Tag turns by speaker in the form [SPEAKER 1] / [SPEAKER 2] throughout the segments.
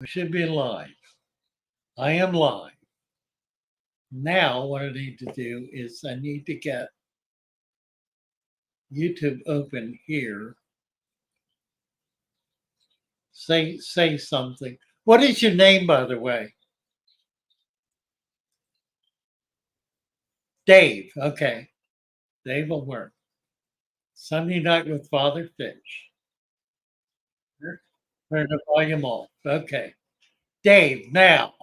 [SPEAKER 1] I should be live. I am live. Now what I need to do is I need to get YouTube open here. Say something. What is your name, by the way? Dave. Okay. Dave will work. Sunday night with Father Fish. Turn the volume off. Okay. Dave, now.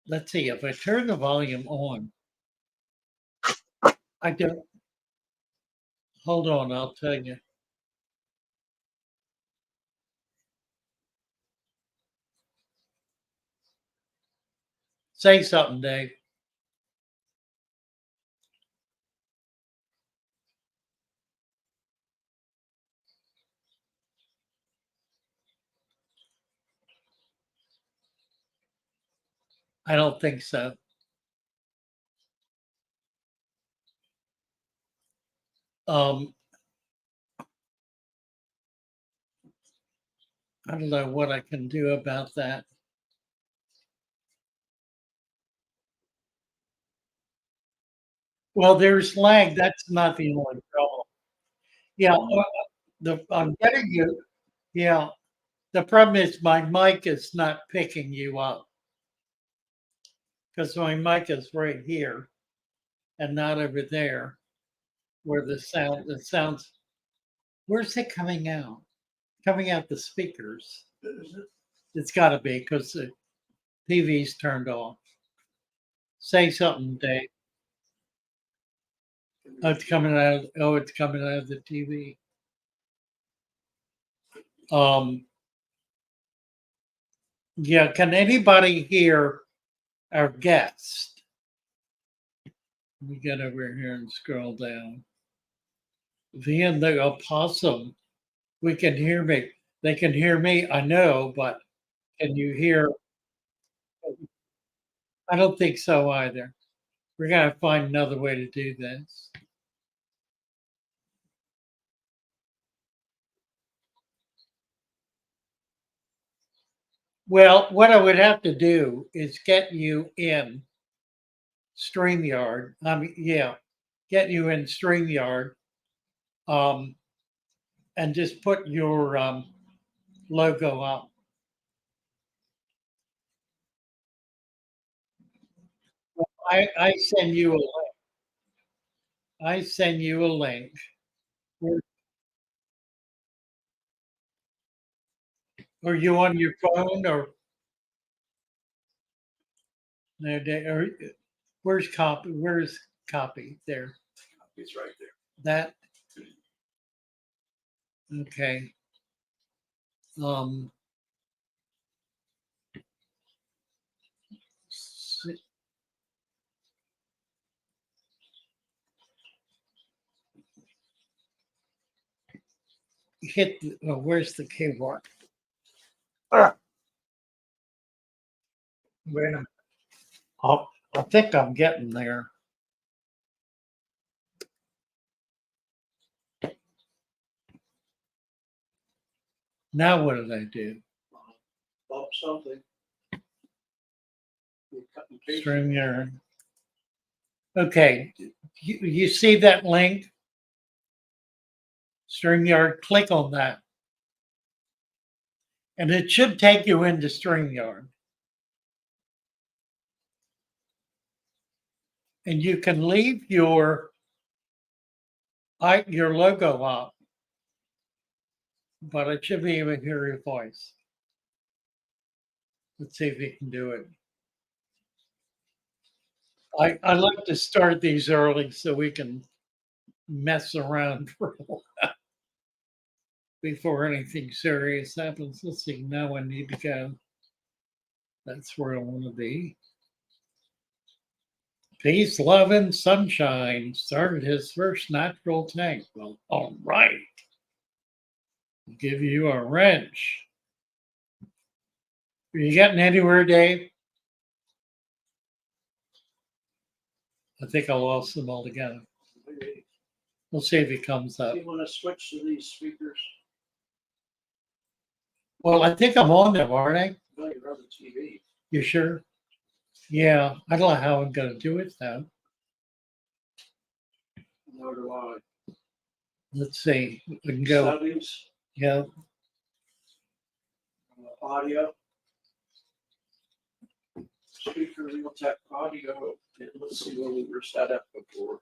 [SPEAKER 1] Let's see. If I turn the volume on, I don't. Hold on, I'll tell you. Say something, Dave. I don't think so. I don't know what I can do about that. Well, there's lag. That's not the only problem. Yeah, I'm getting you. Yeah, the problem is my mic is not picking you up because my mic is right here and not over there where the sounds. Where's it coming out? Coming out the speakers. It's got to be because the TV's turned off. Say something, Dave. Oh, it's coming out. It's coming out of the TV. Yeah. Can anybody hear our guest? Let me get over here and scroll down. Then the opossum. We can hear me. They can hear me. I know, but can you hear? I don't think so either. We're gonna find another way to do this. Well, what I would have to do is get you in StreamYard. Yeah, get you in StreamYard, um, and just put your logo up. I send you a link. I send you a link. Are you on your phone or no? Or where's copy? Where's copy? There.
[SPEAKER 2] It's right there.
[SPEAKER 1] That okay. Um, hit. Where's the keyboard? Ah, wait a minute. Oh, I think I'm getting there. Now what did I do?
[SPEAKER 2] Bump something.
[SPEAKER 1] Stream your. Okay, you see that link? StreamYard, click on that. And it should take you into StreamYard. And you can leave your logo up, but I should be able to hear your voice. Let's see if you can do it. I like to start these early so we can mess around for a while before anything serious happens. Let's see, now I need to go. That's where I want to be. Peace, love, and sunshine started his first natural tank. Well, all right. Give you a wrench. Are you getting anywhere, Dave? I think I lost them altogether. We'll see if he comes up.
[SPEAKER 2] Do you want to switch to these speakers?
[SPEAKER 1] Well, I think I'm on them, aren't I?
[SPEAKER 2] No, you're on the TV.
[SPEAKER 1] You sure? Yeah, I don't know how I'm going to do it though.
[SPEAKER 2] Nor do I.
[SPEAKER 1] Let's see. We can go.
[SPEAKER 2] Settings,
[SPEAKER 1] Yeah.
[SPEAKER 2] audio. Speaker, Realtek audio. And let's see where we were set up before.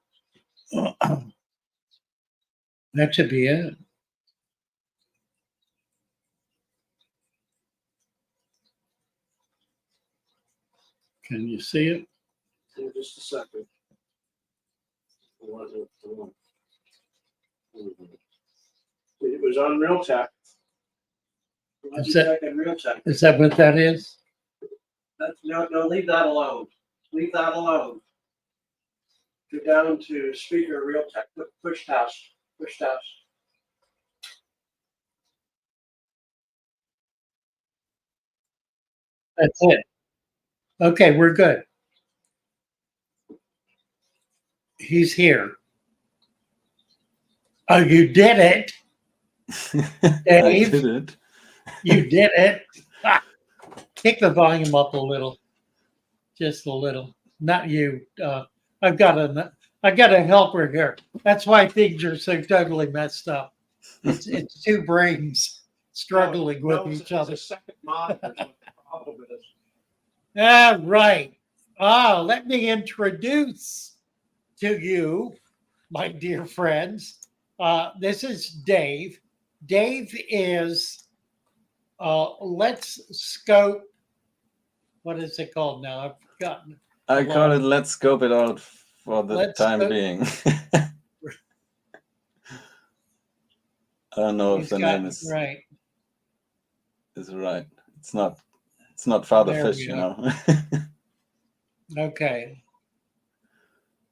[SPEAKER 1] That should be it. Can you see it?
[SPEAKER 2] In just a second. It was on Realtek.
[SPEAKER 1] Is that-
[SPEAKER 2] Realtek.
[SPEAKER 1] Is that what that is?
[SPEAKER 2] No, leave that alone. Leave that alone. Go down to speaker Realtek. Push test. Push test.
[SPEAKER 1] That's it. Okay, we're good. He's here. Oh, you did it.
[SPEAKER 3] I
[SPEAKER 1] Dave,
[SPEAKER 3] did it.
[SPEAKER 1] you did it. Ah, kick the volume up a little. Just a little. Not you. I've got a helper here. That's why things are so totally messed up. It's two brains struggling with each other.
[SPEAKER 2] It's a second monitor. Is what the problem is.
[SPEAKER 1] Ah, right. Ah, let me introduce to you, my dear friends. This is Dave. Dave is Let's Scope. What is it called now? I've forgotten.
[SPEAKER 3] I call it let's scope it out for the
[SPEAKER 1] Let's
[SPEAKER 3] time
[SPEAKER 1] scope-
[SPEAKER 3] being. I don't know if
[SPEAKER 1] He's
[SPEAKER 3] the
[SPEAKER 1] got-
[SPEAKER 3] name is
[SPEAKER 1] right.
[SPEAKER 3] right. It's not Father
[SPEAKER 1] There we
[SPEAKER 3] Fish, you
[SPEAKER 1] go.
[SPEAKER 3] know.
[SPEAKER 1] Okay.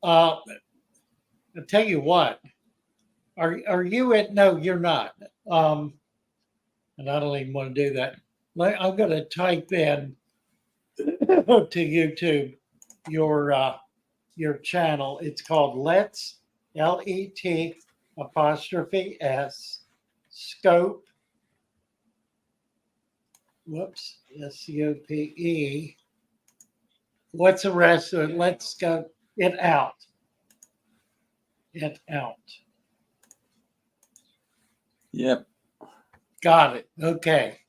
[SPEAKER 1] I'll tell you what. Are you at? No, you're not. And I don't even want to do that. I'm going to type in to YouTube your channel. It's called Let's LET apostrophe S Scope. Whoops, SCOPE. What's the rest of it? Let's go it out. It out.
[SPEAKER 3] Yep.
[SPEAKER 1] Got it. Okay.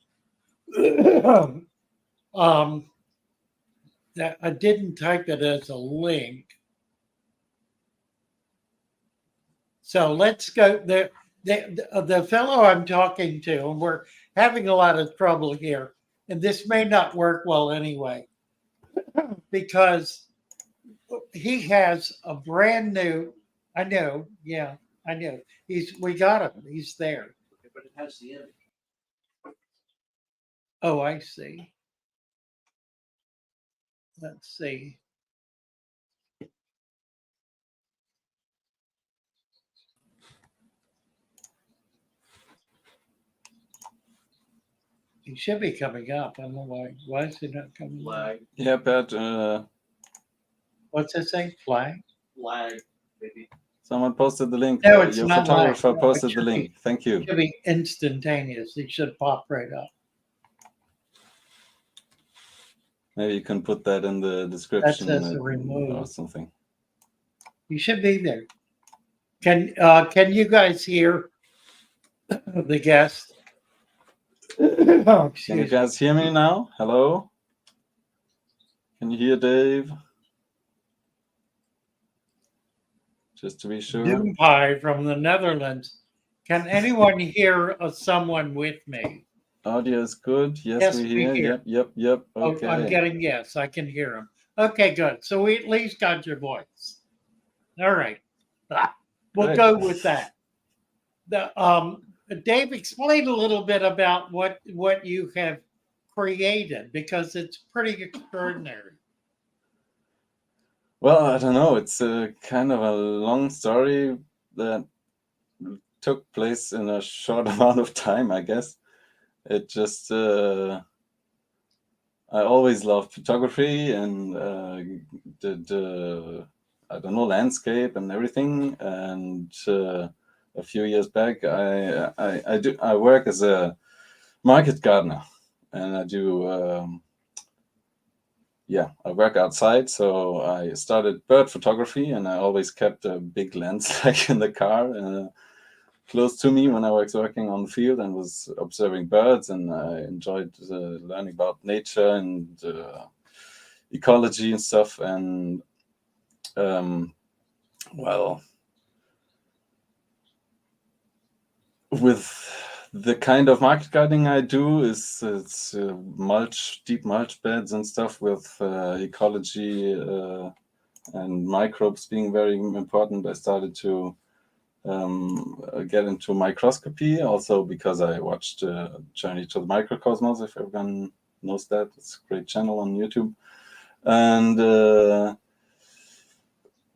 [SPEAKER 1] That I didn't type it as a link. So let's go. The fellow I'm talking to, and we're having a lot of trouble here, and this may not work well anyway, because he has a brand new. I know. Yeah, I know. We got him. He's there.
[SPEAKER 2] But it has the image.
[SPEAKER 1] Oh, I see. Let's see. He should be coming up. I don't know why. Why is he not coming up?
[SPEAKER 2] Lag.
[SPEAKER 3] Yeah, but
[SPEAKER 1] What's it say? Flag?
[SPEAKER 2] Lag, maybe.
[SPEAKER 3] someone posted the link.
[SPEAKER 1] No, it's
[SPEAKER 3] Your
[SPEAKER 1] not
[SPEAKER 3] photographer
[SPEAKER 1] lag. No, it
[SPEAKER 3] posted the
[SPEAKER 1] should be-
[SPEAKER 3] link. Thank you.
[SPEAKER 1] Should be instantaneous. It should pop right up.
[SPEAKER 3] Maybe you can put that in the description
[SPEAKER 1] says to remove.
[SPEAKER 3] or something.
[SPEAKER 1] You should be there. Can you guys hear the guest? Oh,
[SPEAKER 3] Can you
[SPEAKER 1] excuse me.
[SPEAKER 3] guys hear me now? Hello? Can you hear Dave? Just to be sure.
[SPEAKER 1] Doom Pie from the Netherlands. Can anyone hear someone with me?
[SPEAKER 3] Audio is good. Yes,
[SPEAKER 1] Yes,
[SPEAKER 3] we
[SPEAKER 1] we
[SPEAKER 3] hear.
[SPEAKER 1] hear.
[SPEAKER 3] Yep. Okay.
[SPEAKER 1] Oh, I'm getting yes. I can hear him. Okay, good. So we at least got your voice. All right. We'll
[SPEAKER 3] Great.
[SPEAKER 1] go with that. Dave, explain a little bit about what you have created, because it's pretty extraordinary.
[SPEAKER 3] Well, I don't know. It's a kind of a long story that took place in a short amount of time, I guess. It just I always loved photography and did I don't know, landscape and everything. And a few years back, I work as a market gardener, and I do. I work outside, so I started bird photography, and I always kept a big lens, like in the car, close to me when I was working on the field and was observing birds, and I enjoyed learning about nature and ecology and stuff. And well, with the kind of market gardening I do, it's deep mulch beds and stuff with ecology and microbes being very important. I started to get into microscopy also because I watched Journey to the Microcosmos, if everyone knows that. It's a great channel on YouTube. And I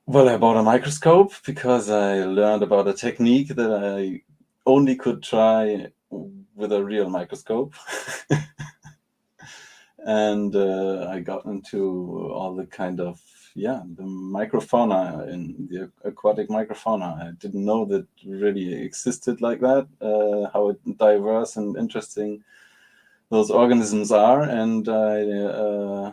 [SPEAKER 3] bought a microscope because I learned about a technique that I only could try with a real microscope. And I got into all the kind of the microfauna in the aquatic microfauna. I didn't know that really existed like that, how diverse and interesting those organisms are. And I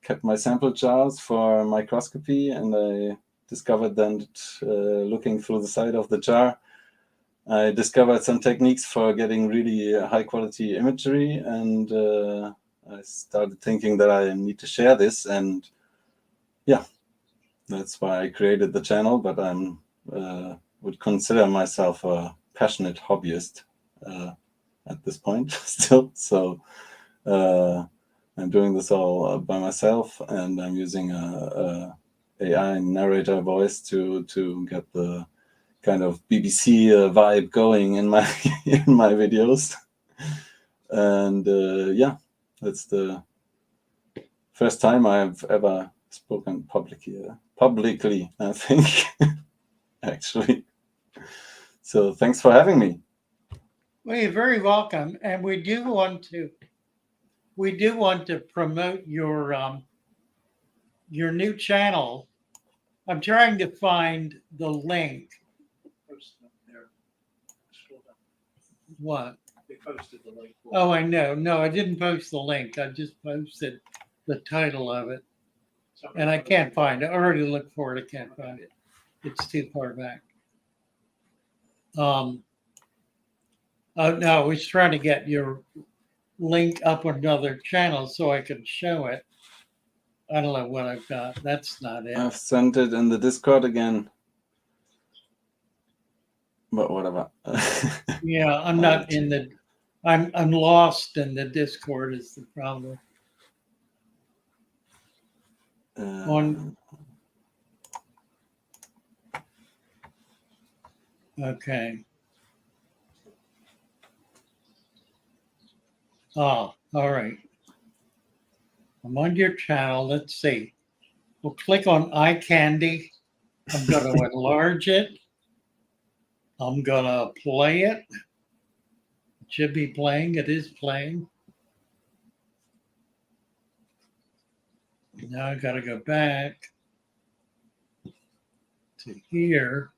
[SPEAKER 3] kept my sample jars for microscopy, and I discovered then that looking through the side of the jar, I discovered some techniques for getting really high quality imagery, and I started thinking that I need to share this, and that's why I created the channel. But I'm would consider myself a passionate hobbyist at this point still. So I'm doing this all by myself, and I'm using a AI narrator voice to get the kind of BBC vibe going in my in my videos. And that's the first time I've ever spoken publicly, I think, actually. So thanks for having me.
[SPEAKER 1] Well, you're very welcome, and we do want to promote your new channel. I'm trying to find the link.
[SPEAKER 2] Post it up there. Scroll down.
[SPEAKER 1] What?
[SPEAKER 2] They posted the link.
[SPEAKER 1] Oh, I know. No, I didn't post the link. I just posted the title of it, and I can't find it. I already looked for it. I can't find it. It's too far back. Oh no, I was trying to get your link up another channel so I could show it. I don't know what I've got. That's not it.
[SPEAKER 3] I've sent it in the Discord again. But whatever.
[SPEAKER 1] Yeah, I'm not in the. I'm lost in the Discord is the problem. Okay. Oh, all right. I'm on your channel. Let's see. We'll click on eye candy. I'm going to enlarge it. I'm going to play it. It should be playing. It is playing. Now I got to go back to here.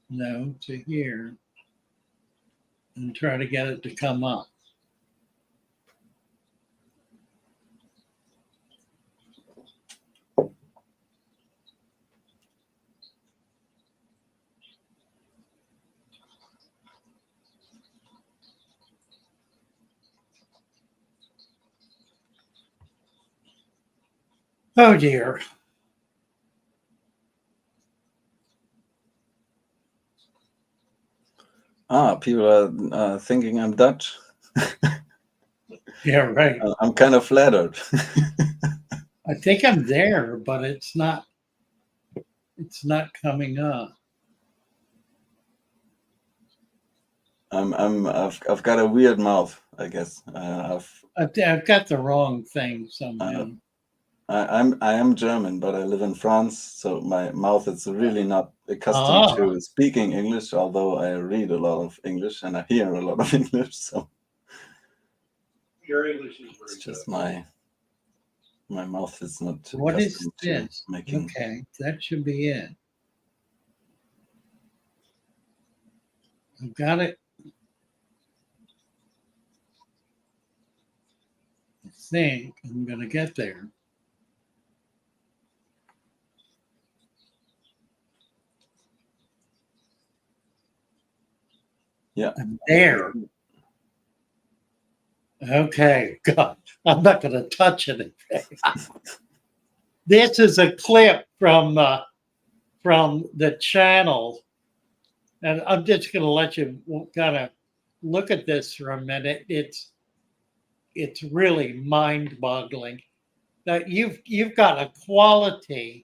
[SPEAKER 1] No, to here. And try to get it to come up. Oh dear.
[SPEAKER 3] People are thinking I'm Dutch.
[SPEAKER 1] Yeah, right.
[SPEAKER 3] I'm kind of flattered.
[SPEAKER 1] I think I'm there, but it's not coming up.
[SPEAKER 3] I've got a weird mouth, I guess.
[SPEAKER 1] I've got the wrong thing somehow.
[SPEAKER 3] I am German, but I live in France, so my mouth is really not accustomed to speaking English, although I read a lot of English and I hear a lot of English. So
[SPEAKER 2] your English is
[SPEAKER 3] it's just my mouth is not.
[SPEAKER 1] What is this?
[SPEAKER 3] Making...
[SPEAKER 1] Okay, that should be it. I've got it. think I'm going to get there.
[SPEAKER 3] Yeah.
[SPEAKER 1] I'm there. Okay, God, I'm not going to touch anything. This is a clip from the channel, and I'm just going to let you kind of look at this for a minute. It's really mind-boggling that you've got a quality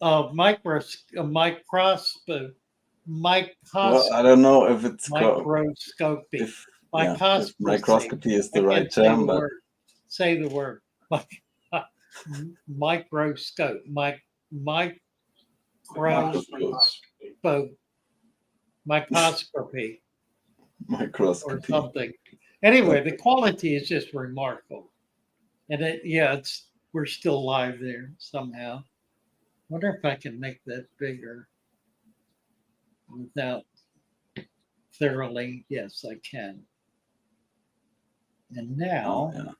[SPEAKER 1] of microscopy,
[SPEAKER 3] Well, I don't know if it's
[SPEAKER 1] microscopy,
[SPEAKER 3] if
[SPEAKER 1] microscopy.
[SPEAKER 3] microscopy is
[SPEAKER 1] I
[SPEAKER 3] the right
[SPEAKER 1] can't say
[SPEAKER 3] term,
[SPEAKER 1] the
[SPEAKER 3] but
[SPEAKER 1] word. Say the word. Microscope. Microscopy or
[SPEAKER 3] microscopy.
[SPEAKER 1] something. Anyway, the quality is just remarkable. And we're still live there somehow. Wonder if I can make that bigger without thoroughly. Yes, I can. And now
[SPEAKER 3] Oh, yeah.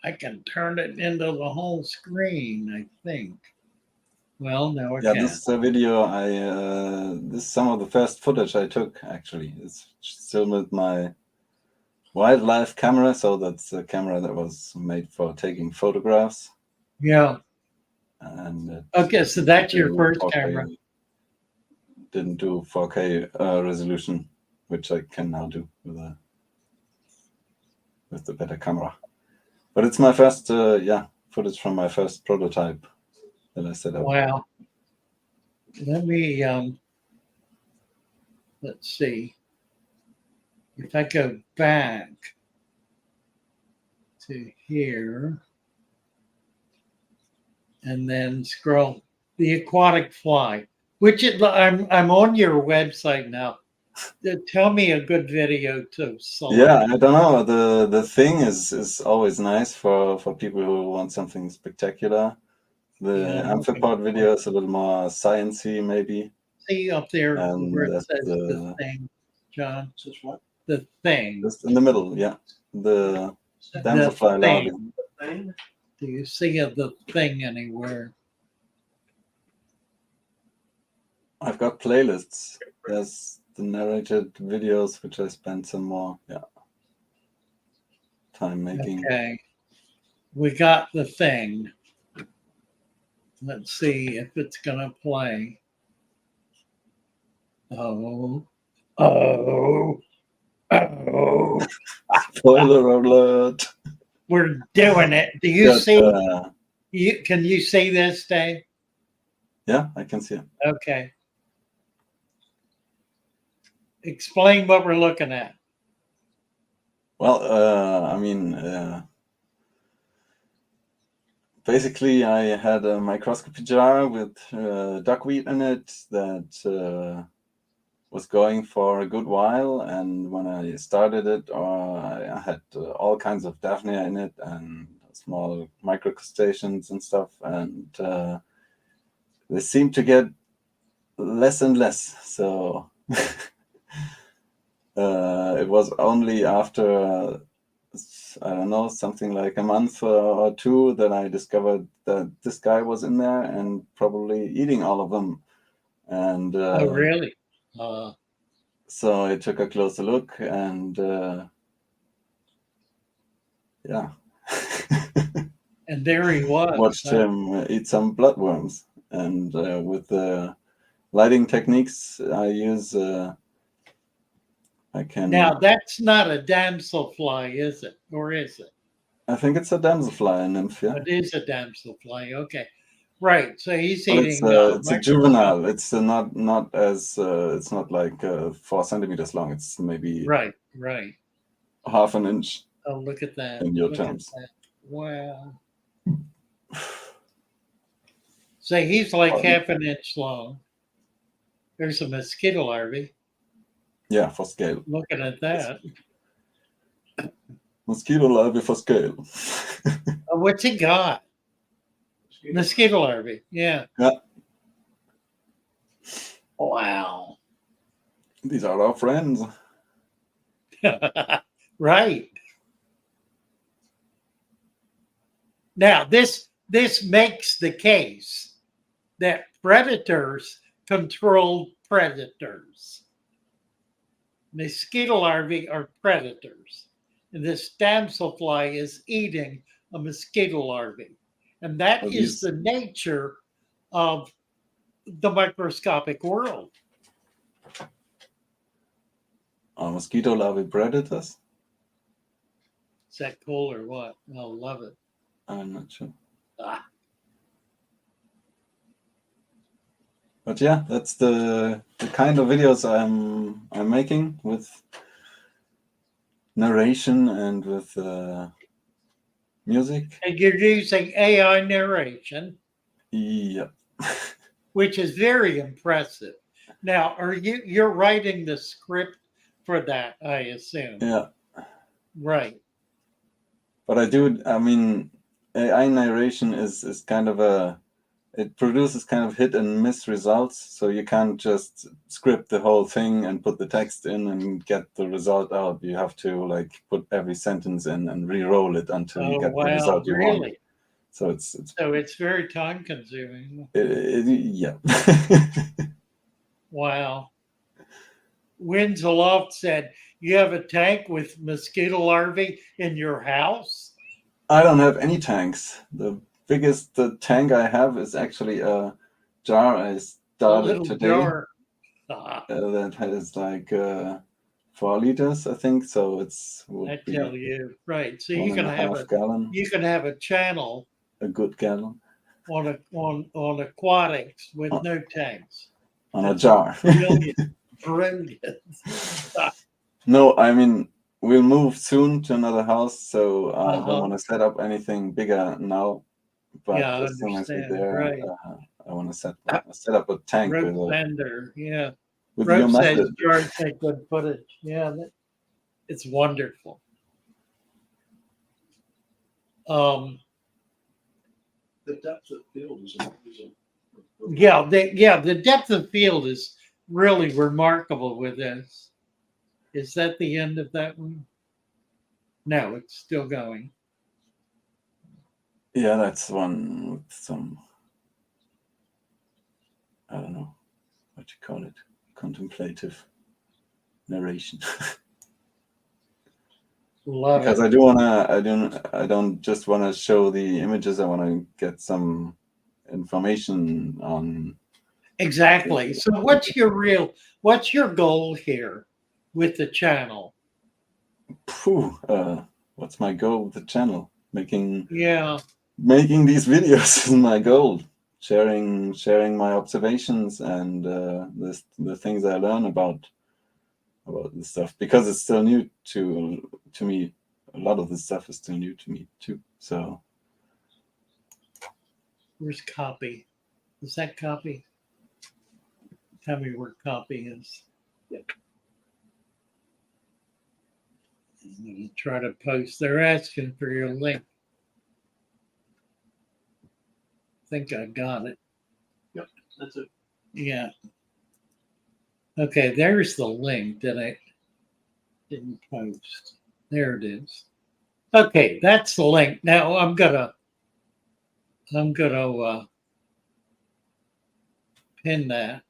[SPEAKER 1] I can turn it into the whole screen, I think. Well, no, I
[SPEAKER 3] Yeah,
[SPEAKER 1] can't.
[SPEAKER 3] this is a video this is some of the first footage I took, actually. It's still with my wildlife camera, so that's a camera that was made for taking photographs.
[SPEAKER 1] Yeah.
[SPEAKER 3] And
[SPEAKER 1] Okay, so that's your first
[SPEAKER 3] 4K,
[SPEAKER 1] camera.
[SPEAKER 3] didn't do 4K resolution, which I can now do with the better camera. But it's my first footage from my first prototype that I set up.
[SPEAKER 1] Wow. Let me let's see. If I go back to here and then scroll the aquatic fly, which I'm on your website now. Tell me a good video to select.
[SPEAKER 3] Yeah, I don't know. The thing is always nice for people who want something spectacular. The amphipod video is a little more sciencey, maybe.
[SPEAKER 1] See up there
[SPEAKER 3] And
[SPEAKER 1] where it says the thing, John?
[SPEAKER 2] Says what?
[SPEAKER 1] The thing.
[SPEAKER 3] Just in the middle, yeah. The damselfly larvae.
[SPEAKER 2] Thing?
[SPEAKER 1] Do you see the thing anywhere?
[SPEAKER 3] I've got playlists. There's the narrated videos, which I spent some more time making.
[SPEAKER 1] Okay. We got the thing. Let's see if it's gonna play. Oh.
[SPEAKER 3] Spoiler alert!
[SPEAKER 1] We're doing it. Do you
[SPEAKER 3] Got,
[SPEAKER 1] see? Can you see this, Dave?
[SPEAKER 3] Yeah, I can see it.
[SPEAKER 1] Okay. Explain what we're looking at.
[SPEAKER 3] Well, I mean, basically, I had a microscopy jar with duckweed in it that was going for a good while, and when I started it, I had all kinds of Daphnia in it and small microcrustaceans and stuff, and they seemed to get less and less. So it was only after I don't know, something like a month or two that I discovered that this guy was in there and probably eating all of them. And
[SPEAKER 1] Oh, really?
[SPEAKER 3] so I took a closer look, and yeah.
[SPEAKER 1] And there he was.
[SPEAKER 3] Watched him eat some bloodworms. And with the lighting techniques I use, I can.
[SPEAKER 1] Now, that's not a damselfly, is it? Or is it?
[SPEAKER 3] I think it's a damselfly, a nymph, yeah.
[SPEAKER 1] It is a damselfly. Okay. Right. So he's
[SPEAKER 3] But
[SPEAKER 1] eating.
[SPEAKER 3] it's a juvenile. It's not as it's not like 4 centimeters long. It's maybe
[SPEAKER 1] Right.
[SPEAKER 3] half an inch.
[SPEAKER 1] Oh, look at that.
[SPEAKER 3] In your
[SPEAKER 1] Look
[SPEAKER 3] terms.
[SPEAKER 1] at that. Wow. So he's like half an inch long. There's a mosquito larvae.
[SPEAKER 3] Yeah, for scale.
[SPEAKER 1] Looking at that.
[SPEAKER 3] Mosquito larvae for scale.
[SPEAKER 1] What's he got? Mosquito larvae. Yeah.
[SPEAKER 3] Yeah.
[SPEAKER 1] Wow.
[SPEAKER 3] These are our friends.
[SPEAKER 1] Right. Now, this makes the case that predators control predators. Mosquito larvae are predators, and this damselfly is eating a mosquito larvae. And that
[SPEAKER 3] Are
[SPEAKER 1] is
[SPEAKER 3] these
[SPEAKER 1] the nature of the microscopic world.
[SPEAKER 3] are mosquito larvae predators?
[SPEAKER 1] Is that cool or what? I love it.
[SPEAKER 3] I'm not sure.
[SPEAKER 1] Ah,
[SPEAKER 3] But yeah, that's the kind of videos I'm making with narration and with music.
[SPEAKER 1] and you're using AI narration,
[SPEAKER 3] Yeah.
[SPEAKER 1] which is very impressive. Now, you're writing the script for that, I assume.
[SPEAKER 3] Yeah.
[SPEAKER 1] Right.
[SPEAKER 3] But I mean, AI narration is kind of it produces kind of hit and miss results. So you can't just script the whole thing and put the text in and get the result out. You have to like put every sentence in and re-roll it until you
[SPEAKER 1] Oh,
[SPEAKER 3] get the
[SPEAKER 1] wow,
[SPEAKER 3] result you want.
[SPEAKER 1] really?
[SPEAKER 3] So
[SPEAKER 1] So it's very time consuming.
[SPEAKER 3] yeah.
[SPEAKER 1] Wow. Winds Aloft said, you have a tank with mosquito larvae in your house?
[SPEAKER 3] I don't have any tanks. The biggest tank I have is actually a jar I
[SPEAKER 1] A
[SPEAKER 3] started
[SPEAKER 1] little
[SPEAKER 3] today.
[SPEAKER 1] jar. Ah,
[SPEAKER 3] That has like 4 liters, I think. So
[SPEAKER 1] I
[SPEAKER 3] would be
[SPEAKER 1] tell you, right. So
[SPEAKER 3] one and a half gallon,
[SPEAKER 1] you can have a channel
[SPEAKER 3] a good gallon
[SPEAKER 1] on aquatics with no tanks.
[SPEAKER 3] on a
[SPEAKER 1] That's
[SPEAKER 3] jar.
[SPEAKER 1] brilliant. Brilliant.
[SPEAKER 3] No, I mean we'll move soon to another house, so I don't
[SPEAKER 1] Uh-huh.
[SPEAKER 3] want to set up anything bigger now. But
[SPEAKER 1] Yeah, I
[SPEAKER 3] as soon as we're
[SPEAKER 1] understand.
[SPEAKER 3] there,
[SPEAKER 1] Right.
[SPEAKER 3] I want to set up a tank
[SPEAKER 1] Rope Bender. Yeah.
[SPEAKER 3] with your
[SPEAKER 1] Rope says
[SPEAKER 3] method.
[SPEAKER 1] jars make good footage. Yeah, it's wonderful.
[SPEAKER 2] The depth of field is amazing.
[SPEAKER 1] The depth of field is really remarkable with this. Is that the end of that one? No, it's still going.
[SPEAKER 3] Yeah, that's one with some, I don't know what you call it, contemplative narration.
[SPEAKER 1] Love
[SPEAKER 3] Because
[SPEAKER 1] it.
[SPEAKER 3] I don't just wanna show the images, I wanna get some information on
[SPEAKER 1] Exactly. So what's your goal here with the channel?
[SPEAKER 3] what's my goal with the channel? Making
[SPEAKER 1] Yeah.
[SPEAKER 3] these videos is my goal. Sharing my observations and the things I learn about this stuff, because it's still new to me. A lot of this stuff is still new to me too. So
[SPEAKER 1] Where's copy? Is that copy? Tell me where copy is. I'm going to try to post. They're asking for your link. I think I got it.
[SPEAKER 2] Yep, that's it.
[SPEAKER 1] Yeah. Okay, there's the link that I didn't post. There it is. Okay, that's the link. Now I'm gonna pin that.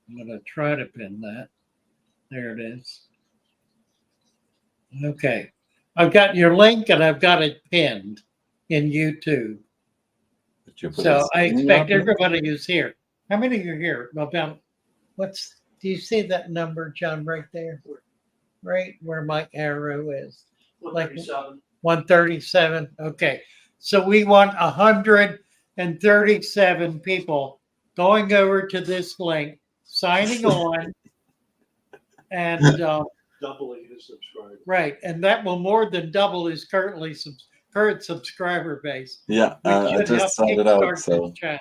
[SPEAKER 1] I'm gonna try to pin that. There it is. Okay. I've got your link and I've got it pinned in YouTube.
[SPEAKER 3] did you put
[SPEAKER 1] So
[SPEAKER 3] a
[SPEAKER 1] I expect
[SPEAKER 3] screenshot?
[SPEAKER 1] everybody who's here. How many are here? About do you see that number, John, right there? Right where my arrow is. Like
[SPEAKER 2] 137.
[SPEAKER 1] 137. Okay. So we want 137 people going over to this link, signing on, and
[SPEAKER 2] Doubling his subscribers.
[SPEAKER 1] right, and that will more than double his current subscriber base,
[SPEAKER 3] Yeah,
[SPEAKER 1] which
[SPEAKER 3] I
[SPEAKER 1] should help
[SPEAKER 3] just started out,
[SPEAKER 1] kickstart
[SPEAKER 3] so
[SPEAKER 1] this channel.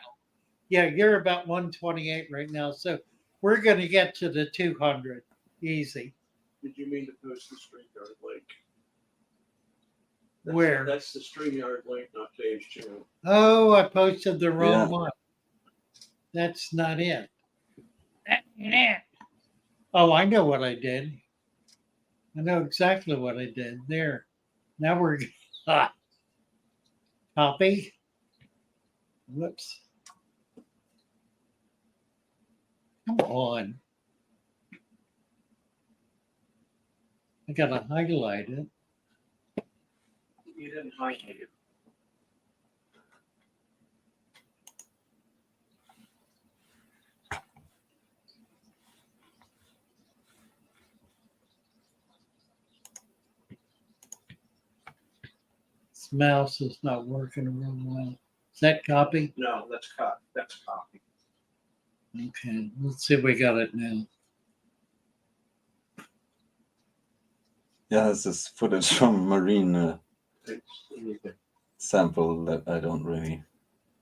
[SPEAKER 1] Yeah, you're about 128 right now, so we're going to get to the 200 easy.
[SPEAKER 2] Did you mean to post the StreamYard link?
[SPEAKER 1] Where?
[SPEAKER 2] That's the StreamYard link, not Dave's channel.
[SPEAKER 1] Oh, I posted the wrong
[SPEAKER 3] Yeah.
[SPEAKER 1] one. That's not it. Oh, I know what I did. I know exactly what I did. There. Now we're copy. Whoops. Come on. I gotta highlight it.
[SPEAKER 2] You didn't highlight it.
[SPEAKER 1] This mouse is not working real well. Is that copy?
[SPEAKER 2] No, that's cut. That's copy.
[SPEAKER 1] Okay, let's see if we got it now.
[SPEAKER 3] Yeah, this is footage from marine
[SPEAKER 2] It's anything.
[SPEAKER 3] sample that I don't really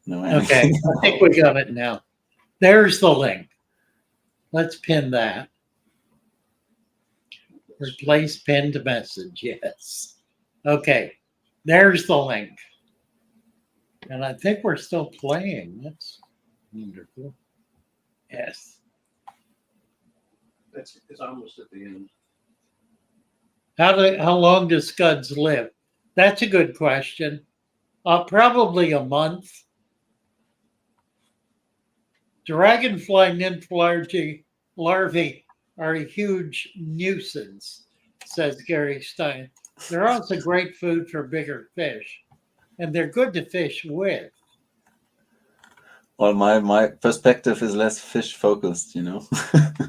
[SPEAKER 3] know
[SPEAKER 1] Okay,
[SPEAKER 3] anything
[SPEAKER 1] I think we got it now. There's the link. Let's pin that. Replace pinned message, yes. Okay, there's the link. And I think we're still playing. That's wonderful. Yes.
[SPEAKER 2] It's almost at the end.
[SPEAKER 1] How long do scuds live? That's a good question. Probably a month. Dragonfly nymph larvae are a huge nuisance, says Gary Stein. They're also great food for bigger fish, and they're good to fish with.
[SPEAKER 3] Well, my perspective is less fish focused, you know.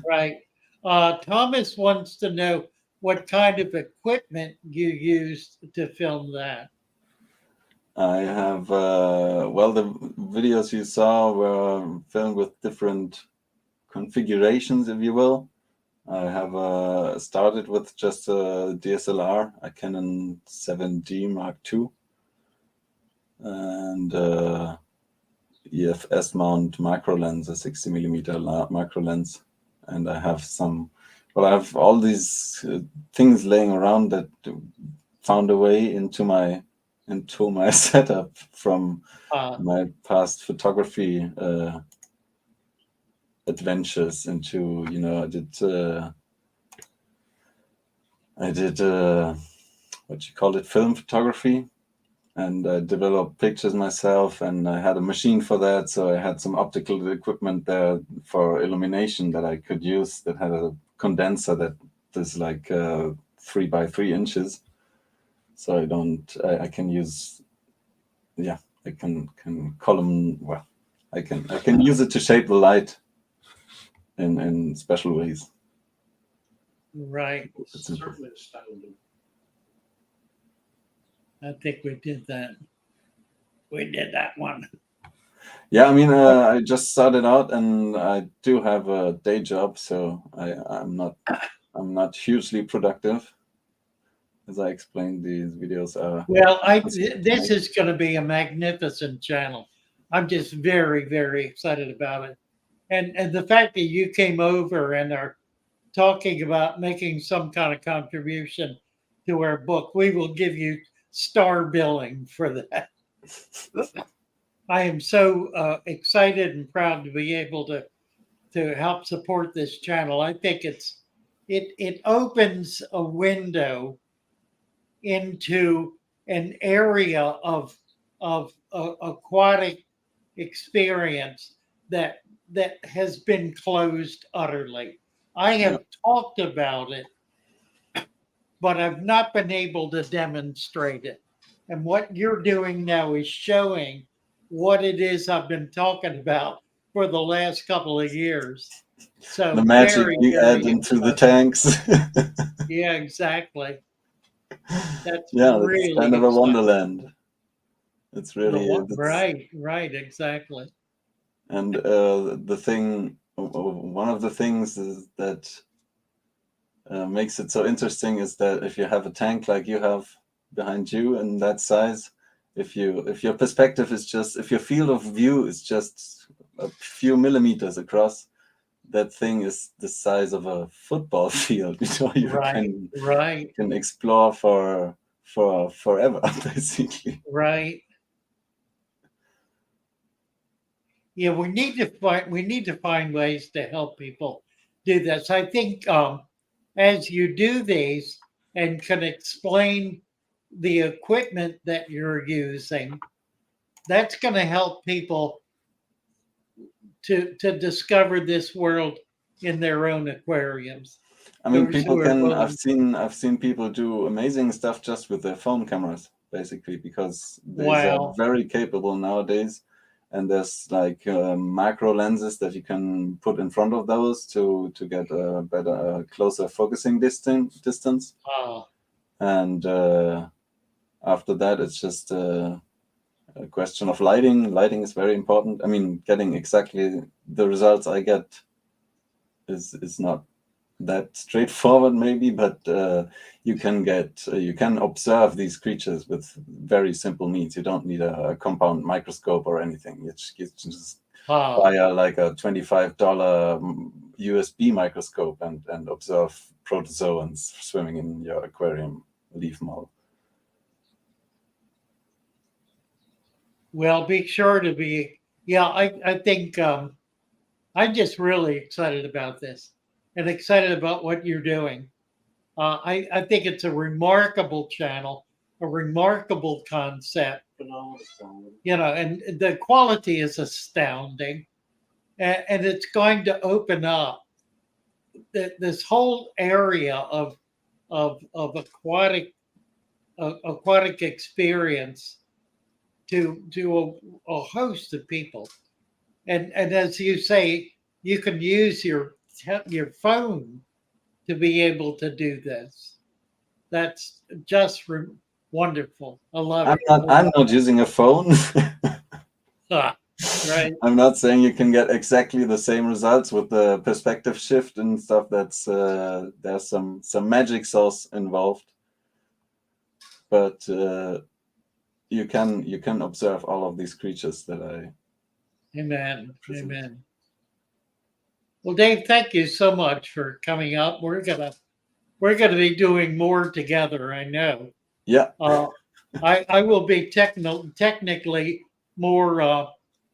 [SPEAKER 1] Right. Thomas wants to know what kind of equipment you used to film that.
[SPEAKER 3] I have well, the videos you saw were filmed with different configurations, if you will. I have started with just a DSLR, a Canon 7D Mark II, and EFS mount micro lens, a 60mm micro lens, and I have I have all these things laying around that found a way into my setup from my past photography adventures into, you know, I did what you call it, film photography, and I developed pictures myself, and I had a machine for that, so I had some optical equipment there for illumination that I could use, that had a condenser that is like 3 by 3 inches, so I can use, yeah, I can column, well, I can use it to shape the light in special ways.
[SPEAKER 1] Right.
[SPEAKER 2] It's certainly astounding.
[SPEAKER 1] I think we did that. We did that one.
[SPEAKER 3] Yeah, I mean, I just started out, and I do have a day job, so I'm not hugely productive. As I explained, these videos are.
[SPEAKER 1] Well, this is going to be a magnificent channel. I'm just very, very excited about it. And the fact that you came over and are talking about making some kind of contribution to our book, we will give you star billing for that. I am so excited and proud to be able to help support this channel. I think it opens a window into an area of aquatic experience that has been closed utterly. I have talked about it, but I've not been able to demonstrate it. And what you're doing now is showing what it is I've been talking about for the last couple of years. So
[SPEAKER 3] the magic
[SPEAKER 1] very,
[SPEAKER 3] you
[SPEAKER 1] very
[SPEAKER 3] add into the
[SPEAKER 1] exciting.
[SPEAKER 3] tanks.
[SPEAKER 1] Yeah, exactly. That's
[SPEAKER 3] Yeah, it's
[SPEAKER 1] really
[SPEAKER 3] kind of a
[SPEAKER 1] exciting.
[SPEAKER 3] wonderland. It's really
[SPEAKER 1] Right, exactly.
[SPEAKER 3] And one of the things is that makes it so interesting is that if you have a tank like you have behind you in that size, if your perspective is just, if your field of view is just a few millimeters across, that thing is the size of a football field. You know, you can explore for forever, basically.
[SPEAKER 1] Right. Yeah, we need to find ways to help people do this. I think as you do these and can explain the equipment that you're using, that's going to help people to discover this world in their own aquariums.
[SPEAKER 3] I mean,
[SPEAKER 1] Those
[SPEAKER 3] people
[SPEAKER 1] who are
[SPEAKER 3] can.
[SPEAKER 1] willing.
[SPEAKER 3] I've seen people do amazing stuff just with their phone cameras, basically, because these are
[SPEAKER 1] Wow.
[SPEAKER 3] very capable nowadays. And there's like macro lenses that you can put in front of those to get a better, closer focusing distance.
[SPEAKER 1] Ah,
[SPEAKER 3] And after that, it's just a question of lighting. Lighting is very important. I mean, getting exactly the results I get is not that straightforward, maybe, but you can observe these creatures with very simple means. You don't need a compound microscope or anything. You just
[SPEAKER 1] ah.
[SPEAKER 3] buy like a $25 USB microscope and observe protozoans swimming in your aquarium leaf mold.
[SPEAKER 1] Well, be sure to be. Yeah, I think I'm just really excited about this and excited about what you're doing. I think it's a remarkable channel, a remarkable concept,
[SPEAKER 2] Phenomenal quality.
[SPEAKER 1] and the quality is astounding. And it's going to open up this whole area of aquatic experience to a host of people. And as you say, you can use your phone to be able to do this. That's just wonderful. I love
[SPEAKER 3] I'm
[SPEAKER 1] it.
[SPEAKER 3] not. I'm not using a phone.
[SPEAKER 1] Ah, right.
[SPEAKER 3] I'm not saying you can get exactly the same results with the perspective shift and stuff. That's there's some magic sauce involved, but you can observe all of these creatures that I
[SPEAKER 1] Amen.
[SPEAKER 3] present.
[SPEAKER 1] Amen. Well, Dave, thank you so much for coming up. We're gonna be doing more together. I know.
[SPEAKER 3] Yeah,
[SPEAKER 1] Uh, I will be technically more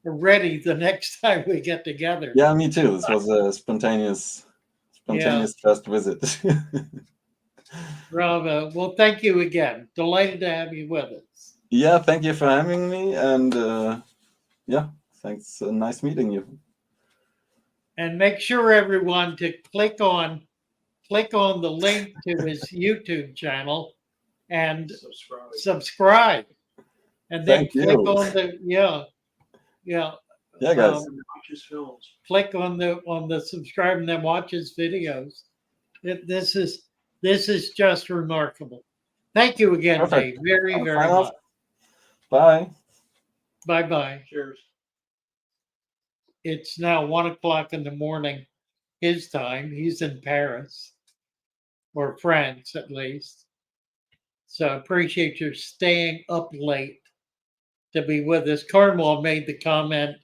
[SPEAKER 1] ready the next time we get together.
[SPEAKER 3] yeah, me too. This was a
[SPEAKER 1] Yeah,
[SPEAKER 3] spontaneous first visit.
[SPEAKER 1] bravo. Well, thank you again. Delighted to have you with us.
[SPEAKER 3] Yeah, thank you for having me, and yeah, thanks. Nice meeting you.
[SPEAKER 1] And make sure everyone to click on the link to his YouTube channel and
[SPEAKER 2] Subscribe.
[SPEAKER 1] subscribe. And then
[SPEAKER 3] Thank
[SPEAKER 1] click
[SPEAKER 3] you.
[SPEAKER 1] on the yeah.
[SPEAKER 3] Yeah, guys.
[SPEAKER 2] And watch his films.
[SPEAKER 1] Click on the subscribe and then watch his videos. This is just remarkable. Thank you again,
[SPEAKER 3] Perfect.
[SPEAKER 1] Dave. Very,
[SPEAKER 3] I'll sign
[SPEAKER 1] very
[SPEAKER 3] off.
[SPEAKER 1] much.
[SPEAKER 3] Bye.
[SPEAKER 1] Bye bye.
[SPEAKER 2] Cheers.
[SPEAKER 1] It's now 1 o'clock in the morning, his time. He's in Paris or France at least. So I appreciate your staying up late to be with us. Cornwall made the comment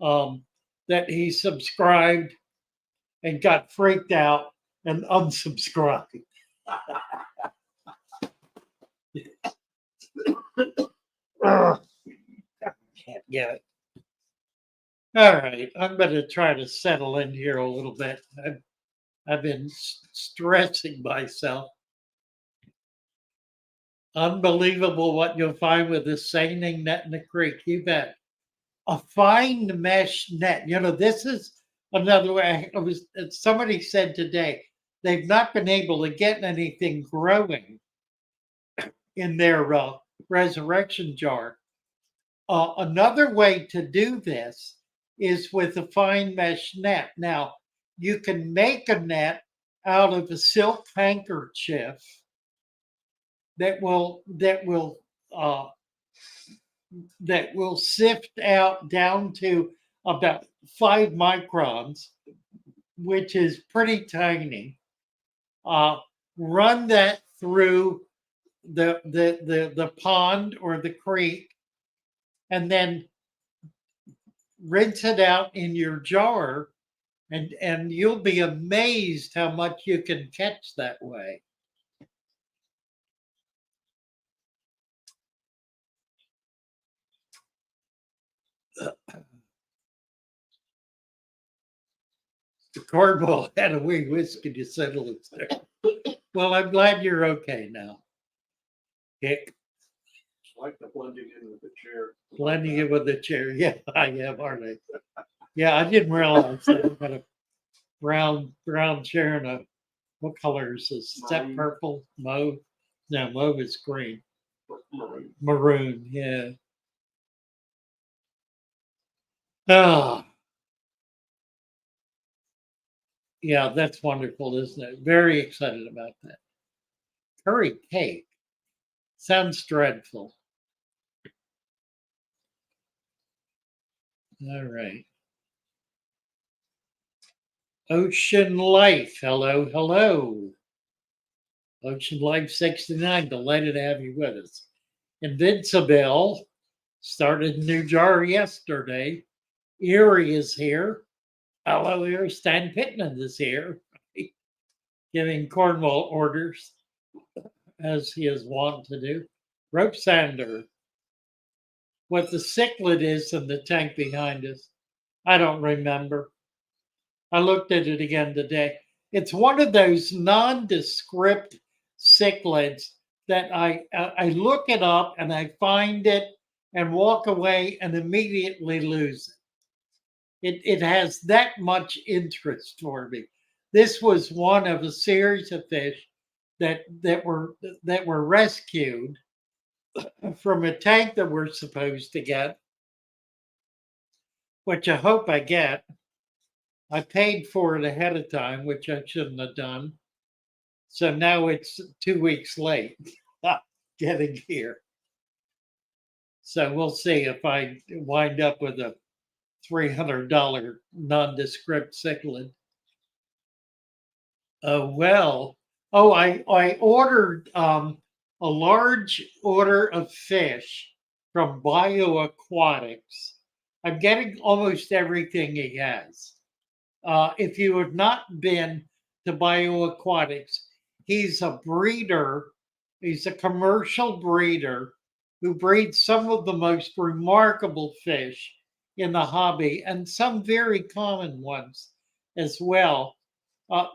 [SPEAKER 1] that he subscribed and got freaked out and unsubscribed. Can't get it. All right, I'm going to try to settle in here a little bit. I've been stressing myself. Unbelievable what you'll find with a seining net in the creek. You bet. A fine mesh net. This is another way. Somebody said today they've not been able to get anything growing in their resurrection jar. Another way to do this is with a fine mesh net. Now, you can make a net out of a silk handkerchief uh, that will sift out down to about 5 microns, which is pretty tiny. Run that through the pond or the creek, and then rinse it out in your jar, and you'll be amazed how much you can catch that way. The cornball had a wee whiskey to settle it there. Well, I'm glad you're okay now. Hick,
[SPEAKER 2] It's like the blending in with the chair.
[SPEAKER 1] blending it with the chair. Yeah, I am, aren't I? Yeah, I didn't realize that. I've got a brown chair and a, what color is this? Is that
[SPEAKER 2] Maroon.
[SPEAKER 1] purple? Mauve? No, mauve is green.
[SPEAKER 2] Maroon.
[SPEAKER 1] Maroon, yeah. Ah, yeah, that's wonderful, isn't it? Very excited about that. Curry cake. Sounds dreadful. All right. Ocean Life. Hello, hello. Ocean Life 69. Delighted to have you with us. Invincible started a new jar yesterday. Erie is here. Hello, Erie. Stan Pittman is here, giving Cornwall orders as he is wont to do. Rope Sander. What the cichlid is in the tank behind us, I don't remember. I looked at it again today. It's one of those nondescript cichlids that I look it up and I find it and walk away and immediately lose it. It has that much interest for me. This was one of a series of fish that were rescued from a tank that we're supposed to get, which I hope I get. I paid for it ahead of time, which I shouldn't have done. So now it's 2 weeks late getting here. So we'll see if I wind up with a $300 nondescript cichlid. Well, oh, I ordered a large order of fish from Bioaquatics. I'm getting almost everything he has. If you have not been to Bioaquatics, he's a breeder. He's a commercial breeder who breeds some of the most remarkable fish in the hobby and some very common ones as well.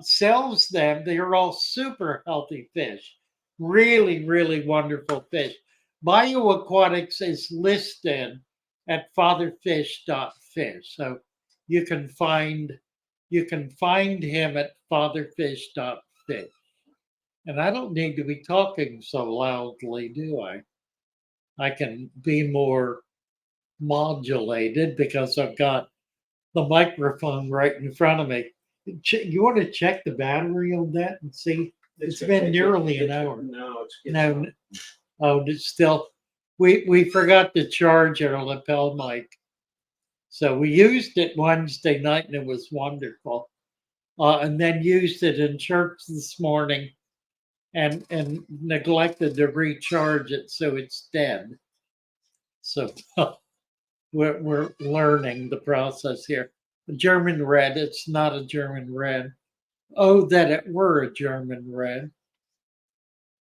[SPEAKER 1] Sells them. They are all super healthy fish. Really, really wonderful fish. Bioaquatics is listed at fatherfish.fish. So you can find him at fatherfish.fish. And I don't need to be talking so loudly, do I? I can be more modulated because I've got the microphone right in front of me. You want to check the battery on that and see? It's been nearly an hour.
[SPEAKER 2] No,
[SPEAKER 1] No, oh, it's still. We forgot to charge our lapel mic, so we used it Wednesday night and it was wonderful. And then used it in church this morning, and neglected to recharge it, so it's dead. So we're learning the process here. A German red. It's not a German red. Oh, that it were a German red.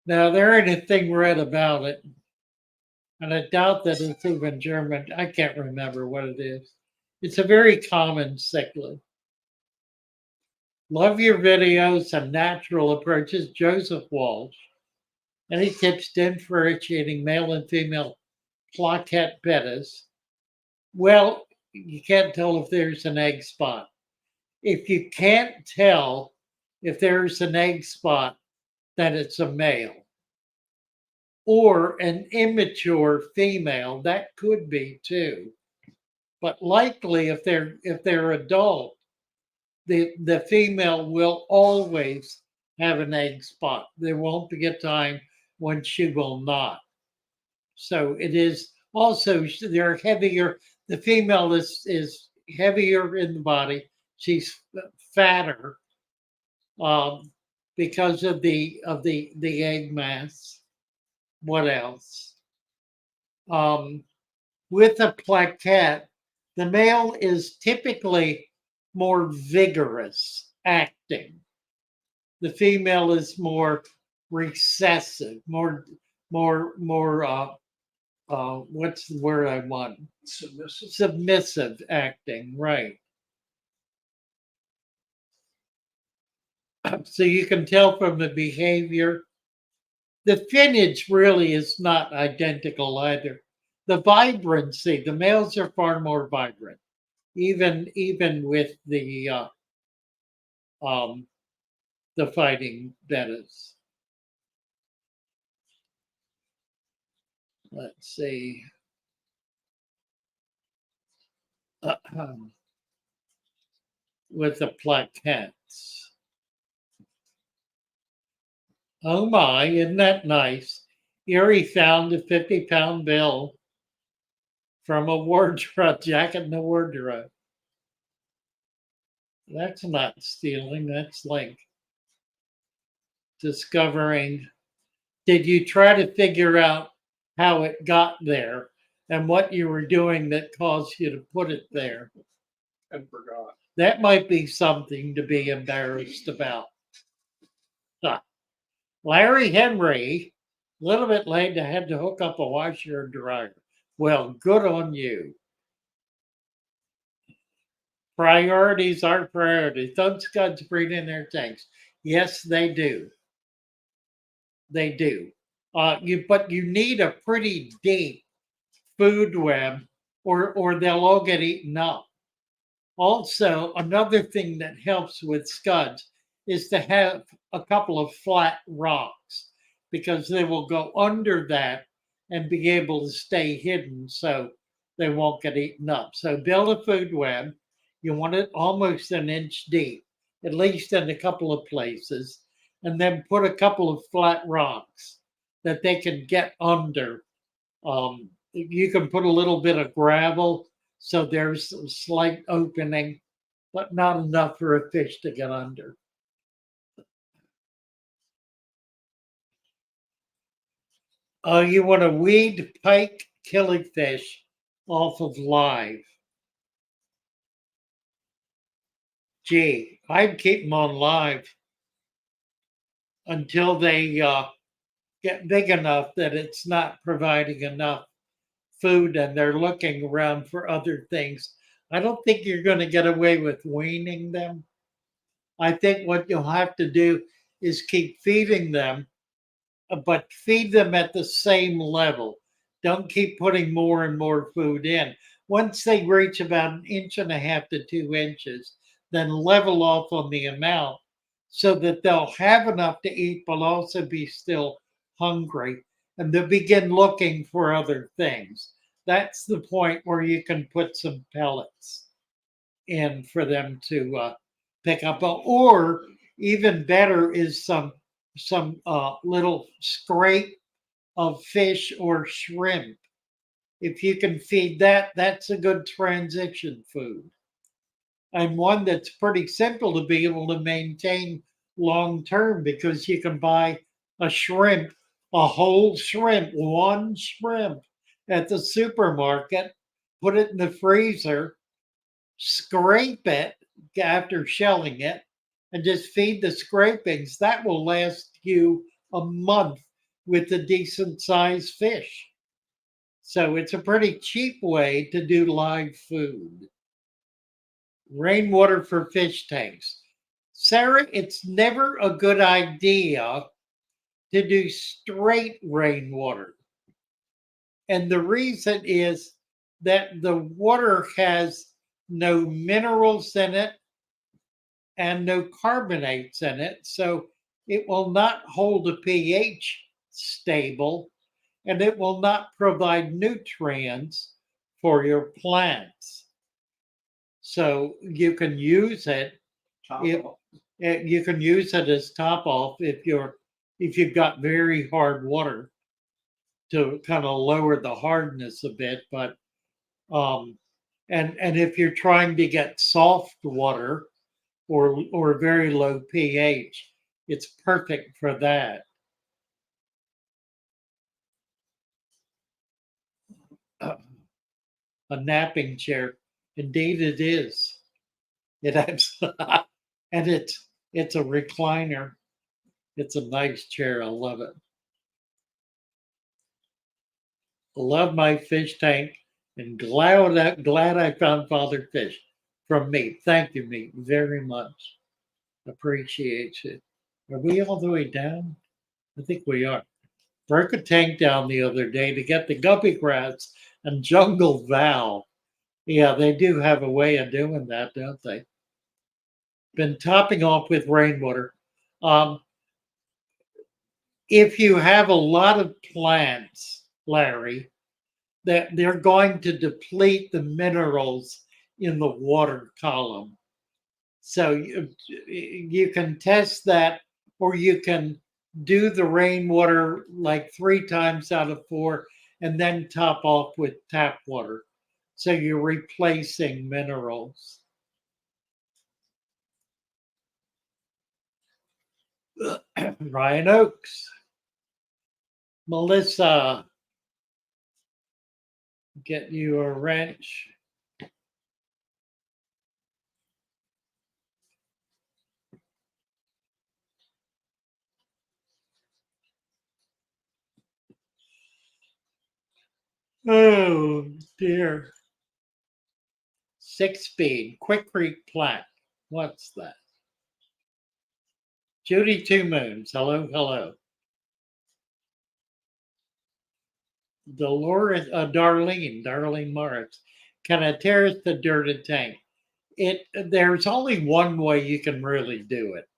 [SPEAKER 1] Now, there ain't a thing red about it. And I doubt that it's even German. I can't remember what it is. It's a very common cichlid. Love your videos and natural approaches, Joseph Walsh. Any tips differentiating male and female plaquette bettas? Well, you can't tell if there's an egg spot. If you can't tell if there's an egg spot, then it's a male. Or an immature female, that could be too. But likely if they're adult, the female will always have an egg spot. There won't be a time when she will not. So it is also they're heavier. The female is heavier in the body. She's fatter because of the egg mass. What else? With a plaquette, the male is typically more vigorous acting. The female is more recessive, more what's the word I want?
[SPEAKER 2] submissive.
[SPEAKER 1] Submissive acting, right. So you can tell from the behavior The finish really is not identical either. The vibrancy, the males are far more vibrant, even with um, the fighting bettas. Let's see. With the plaquettes. Oh my, isn't that nice? Erie found a 50-pound bill from a wardrobe, jacket in the wardrobe. That's not stealing, that's like discovering. Did you try to figure out how it got there and what you were doing that caused you to put it there?
[SPEAKER 2] And forgot.
[SPEAKER 1] That might be something to be embarrassed about. Huh. Larry Henry, a little bit late, I had to hook up a washer and dryer. Well, good on you. Priorities are priorities. Don't scuds breed in their tanks. Yes, they do. They do. But you need a pretty deep food web, or they'll all get eaten up. Also, another thing that helps with scuds is to have a couple of flat rocks because they will go under that and be able to stay hidden so they won't get eaten up. So build a food web. You want it almost an inch deep, at least in a couple of places, and then put a couple of flat rocks that they can get under. You can put a little bit of gravel so there's a slight opening, but not enough for a fish to get under. You want to weed pike killifish off of live. Gee, I'd keep them on live until they get big enough that it's not providing enough food and they're looking around for other things. I don't think you're going to get away with weaning them. I think what you'll have to do is keep feeding them, but feed them at the same level. Don't keep putting more and more food in. Once they reach about an inch and a half to 2 inches, then level off on the amount so that they'll have enough to eat but also be still hungry, and they'll begin looking for other things. That's the point where you can put some pellets in for them to pick up. Or even better is some little scrape of fish or shrimp. If you can feed that, that's a good transition food. And one that's pretty simple to be able to maintain long term because you can buy a shrimp, a whole shrimp, one shrimp at the supermarket, put it in the freezer, scrape it after shelling it, and just feed the scrapings. That will last you a month with a decent sized fish. So it's a pretty cheap way to do live food. Rainwater for fish tanks. Sarah, it's never a good idea to do straight rainwater. And the reason is that the water has no minerals in it and no carbonates in it. So it will not hold a pH stable and it will not provide nutrients for your plants. So you can use it if you can use it as top off if you've got very hard water to kind of lower the hardness a bit. But and if you're trying to get soft water or very low pH, it's perfect for that. A napping chair, indeed it is. It has, and it's a recliner. It's a nice chair. I love it. I love my fish tank, and glad I found Father Fish from Meat. Thank you, Meat, very much. Appreciate it. Are we all the way down? I think we are. Broke a tank down the other day to get the guppy grass and jungle val. Yeah, they do have a way of doing that, don't they? Been topping off with rainwater. Um, if you have a lot of plants, Larry, that they're going to deplete the minerals in the water column. So you can test that, or you can do the rainwater like 3 times out of 4 and then top off with tap water. So you're replacing minerals. Ryan Oakes, Melissa, get you a wrench. Oh dear. 6-speed, Quick Creek Plat. What's that? Judy Two Moons. Hello, hello. Dolores, Darlene Morris. Can I terrace the dirted tank? There's only one way you can really do it,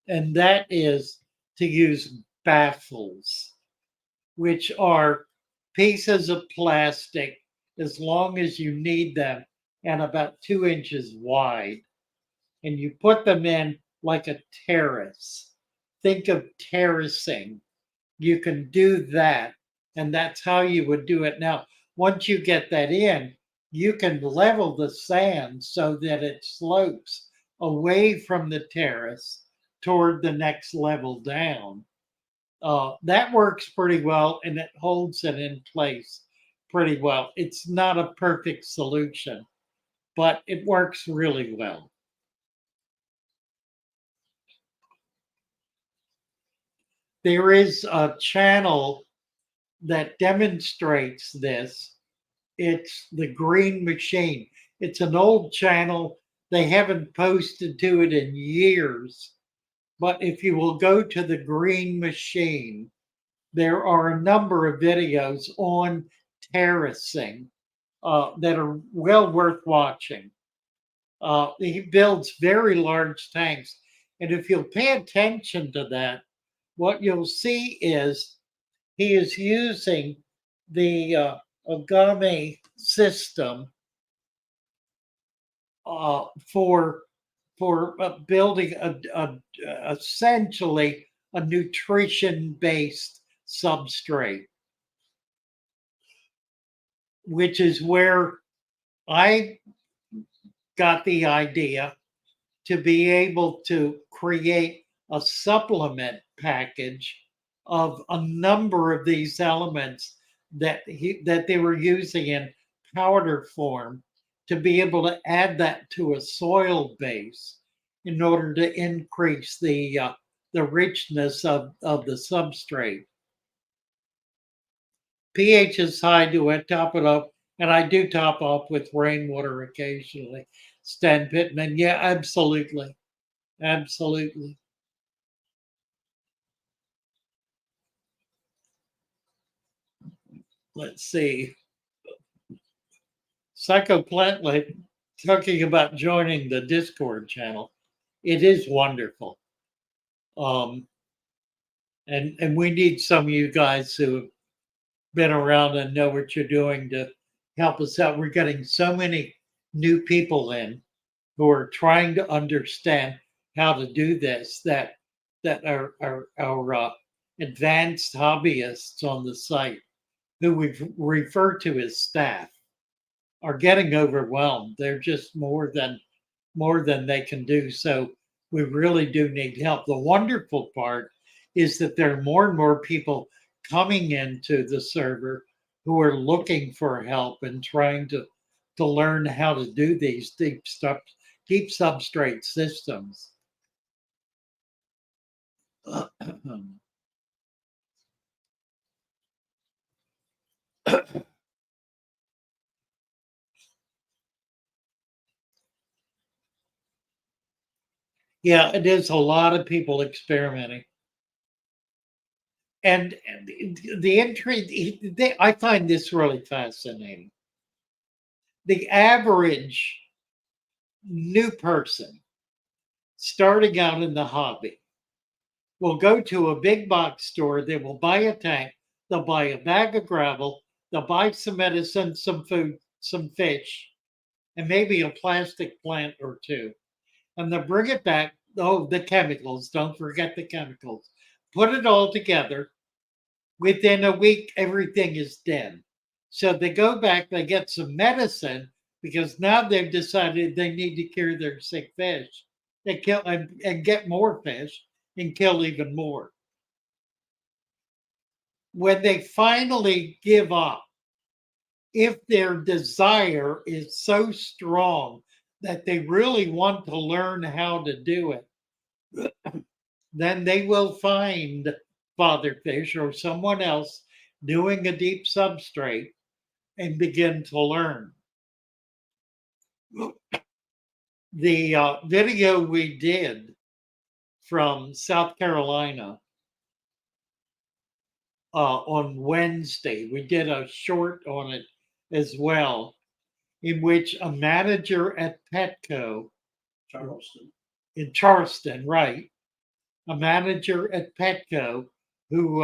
[SPEAKER 1] and that is to use baffles, which are pieces of plastic as long as you need them and about 2 inches wide. And you put them in like a terrace. Think of terracing. You can do that. And that's how you would do it. Now, once you get that in, you can level the sand so that it slopes away from the terrace toward the next level down. That works pretty well and it holds it in place pretty well. It's not a perfect solution, but it works really well. There is a channel that demonstrates this. It's the Green Machine. It's an old channel. They haven't posted to it in years. But if you will go to the Green Machine, there are a number of videos on terracing that are well worth watching. He builds very large tanks. And if you'll pay attention to that, what you'll see is he is using the Agame system for building essentially a nutrition based substrate, which is where I got the idea to be able to create a supplement package of a number of these elements that they were using in powder form to be able to add that to a soil base in order to increase the richness of the substrate. pH is high. Do I top it up? And I do top off with rainwater occasionally. Stan Pittman, yeah, absolutely. Absolutely. Let's see. Psychoplantley talking about joining the Discord channel. It is wonderful. And we need some of you guys who have been around and know what you're doing to help us out. We're getting so many new people in who are trying to understand how to do this that are advanced hobbyists on the site who we refer to as staff are getting overwhelmed. They're just more than they can do. So we really do need help. The wonderful part is that there are more and more people coming into the server who are looking for help and trying to learn how to do these deep substrate systems. Yeah, it is a lot of people experimenting. And the entry, I find this really fascinating. The average new person starting out in the hobby will go to a big box store. They will buy a tank. They'll buy a bag of gravel. They'll buy some medicine, some food, some fish, and maybe a plastic plant or two. And they'll bring it back. Oh, the chemicals. Don't forget the chemicals. Put it all together. Within a week, everything is dead. So they go back, they get some medicine because now they've decided they need to cure their sick fish. They kill and get more fish and kill even more. When they finally give up, if their desire is so strong that they really want to learn how to do it, then they will find fatherfish or someone else doing a deep substrate and begin to learn. The video we did from South Carolina on Wednesday, we did a short on it as well, in which a manager at Petco in Charleston, right? A manager at Petco who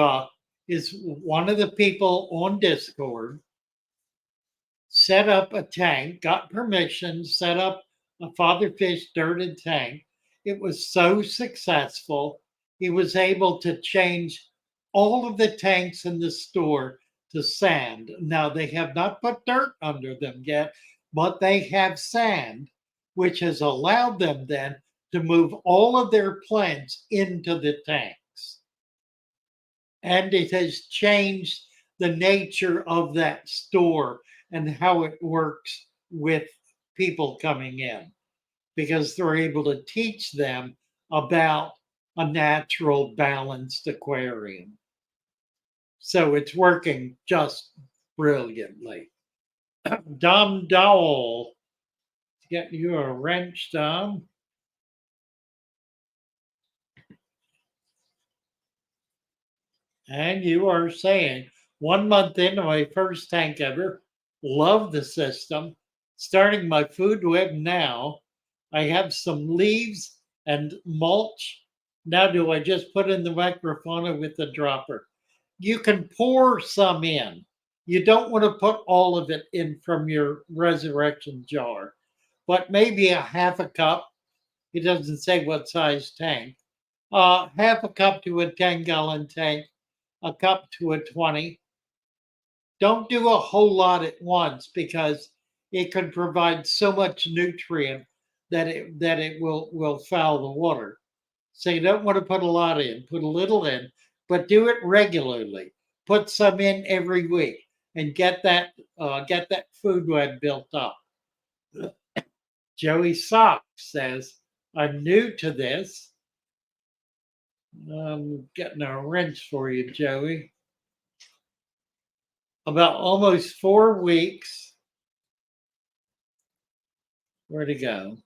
[SPEAKER 1] is one of the people on Discord, set up a tank, got permission, set up a fatherfish dirted tank. It was so successful, he was able to change all of the tanks in the store to sand. Now, they have not put dirt under them yet, but they have sand, which has allowed them then to move all of their plants into the tanks. And it has changed the nature of that store and how it works with people coming in, because they're able to teach them about a natural balanced aquarium. So it's working just brilliantly. Dom Dowell, get you a wrench, Dom. And you are saying 1 month into my first tank ever, love the system. Starting my food web now. I have some leaves and mulch. Now, do I just put in the microfauna with the dropper? You can pour some in. You don't want to put all of it in from your resurrection jar, but maybe a half a cup. It doesn't say what size tank. Half a cup to a 10-gallon tank, a cup to a 20. Don't do a whole lot at once because it can provide so much nutrient that it will foul the water. So you don't want to put a lot in. Put a little in, but do it regularly. Put some in every week and get that food web built up. Joey Sock says, "I'm new to this." I'm getting a wrench for you, Joey. About almost 4 weeks. Where'd it go?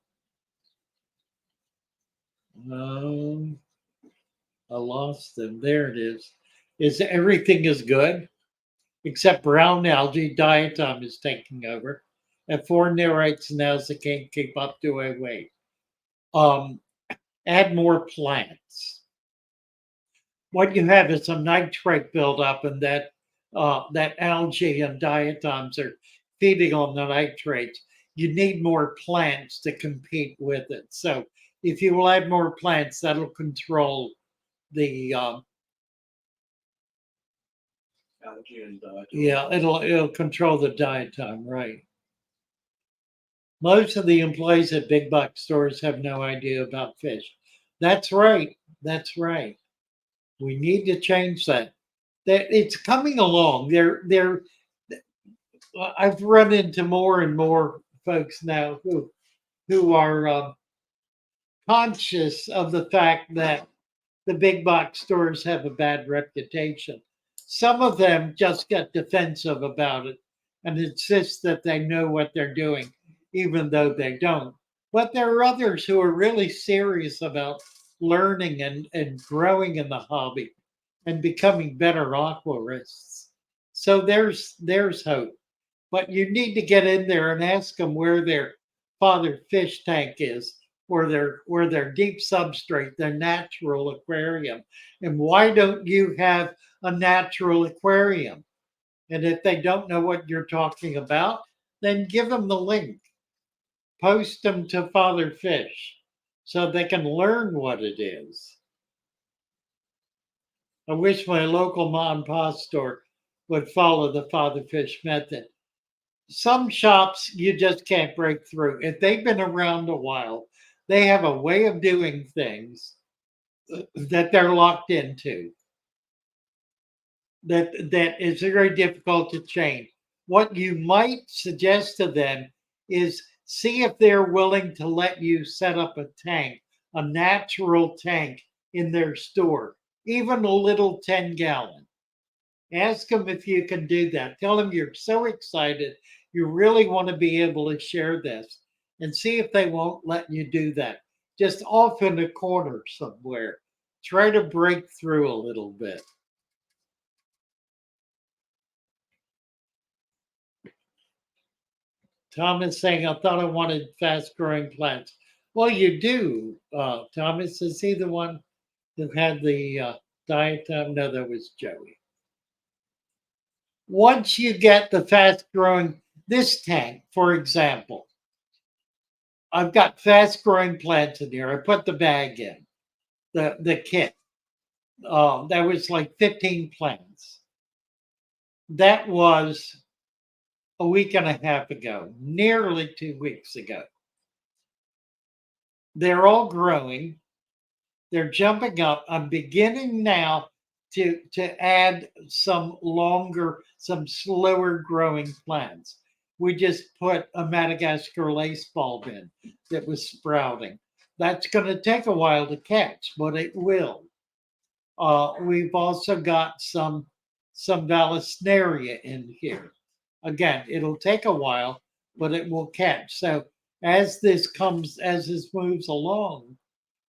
[SPEAKER 1] I lost them. There it is. Is everything is good except brown algae? Diatom is taking over. At 4 nerites now, so can't keep up to a weight. Add more plants. What you have is some nitrate buildup, and that algae and diatoms are feeding on the nitrates. You need more plants to compete with it. So if you will add more plants, that'll control the
[SPEAKER 2] Algae and
[SPEAKER 1] yeah, it'll control the diatom, right? Most of the employees at big box stores have no idea about fish. That's right. That's right. We need to change that. That it's coming along. I've run into more and more folks now who are conscious of the fact that the big box stores have a bad reputation. Some of them just get defensive about it and insist that they know what they're doing, even though they don't. But there are others who are really serious about learning and growing in the hobby. and becoming better aquarists. So there's hope. But you need to get in there and ask them where their father fish tank is, or their deep substrate, their natural aquarium. And why don't you have a natural aquarium? And if they don't know what you're talking about, then give them the link. Post them to Father Fish so they can learn what it is. I wish my local mom and pop store would follow the Father Fish method. Some shops you just can't break through. If they've been around a while, they have a way of doing things that they're locked into. That is very difficult to change. What you might suggest to them is see if they're willing to let you set up a tank, a natural tank in their store, even a little 10-gallon. Ask them if you can do that. Tell them you're so excited, you really want to be able to share this, and see if they won't let you do that. Just off in a corner somewhere. Try to break through a little bit. Thomas saying, I thought I wanted fast growing plants. Well, you do. Thomas, is he the one who had the diet time? No, that was Joey. Once you get the fast growing, this tank, for example, I've got fast growing plants in here. I put the bag in, the kit. That was like 15 plants. That was a week and a half ago, nearly 2 weeks ago. They're all growing. They're jumping up. I'm beginning now to add some slower growing plants. We just put a Madagascar lace bulb in that was sprouting. That's going to take a while to catch, but it will. We've also got some Vallisneria in here. Again, it'll take a while, but it will catch. So as this moves along,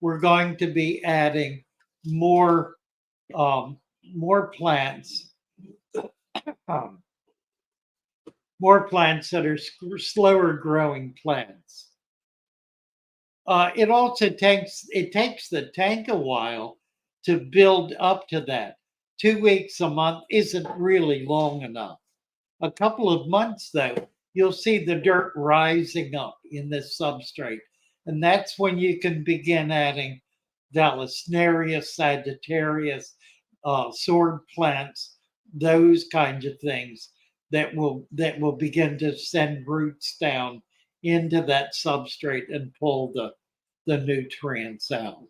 [SPEAKER 1] we're going to be adding more plants, more plants that are slower growing plants. It also takes the tank a while to build up to that. 2 weeks a month isn't really long enough. A couple of months though, you'll see the dirt rising up in this substrate. And that's when you can begin adding Vallisneria, Sagittarius, sword plants, those kinds of things that will begin to send roots down into that substrate and pull the nutrients out.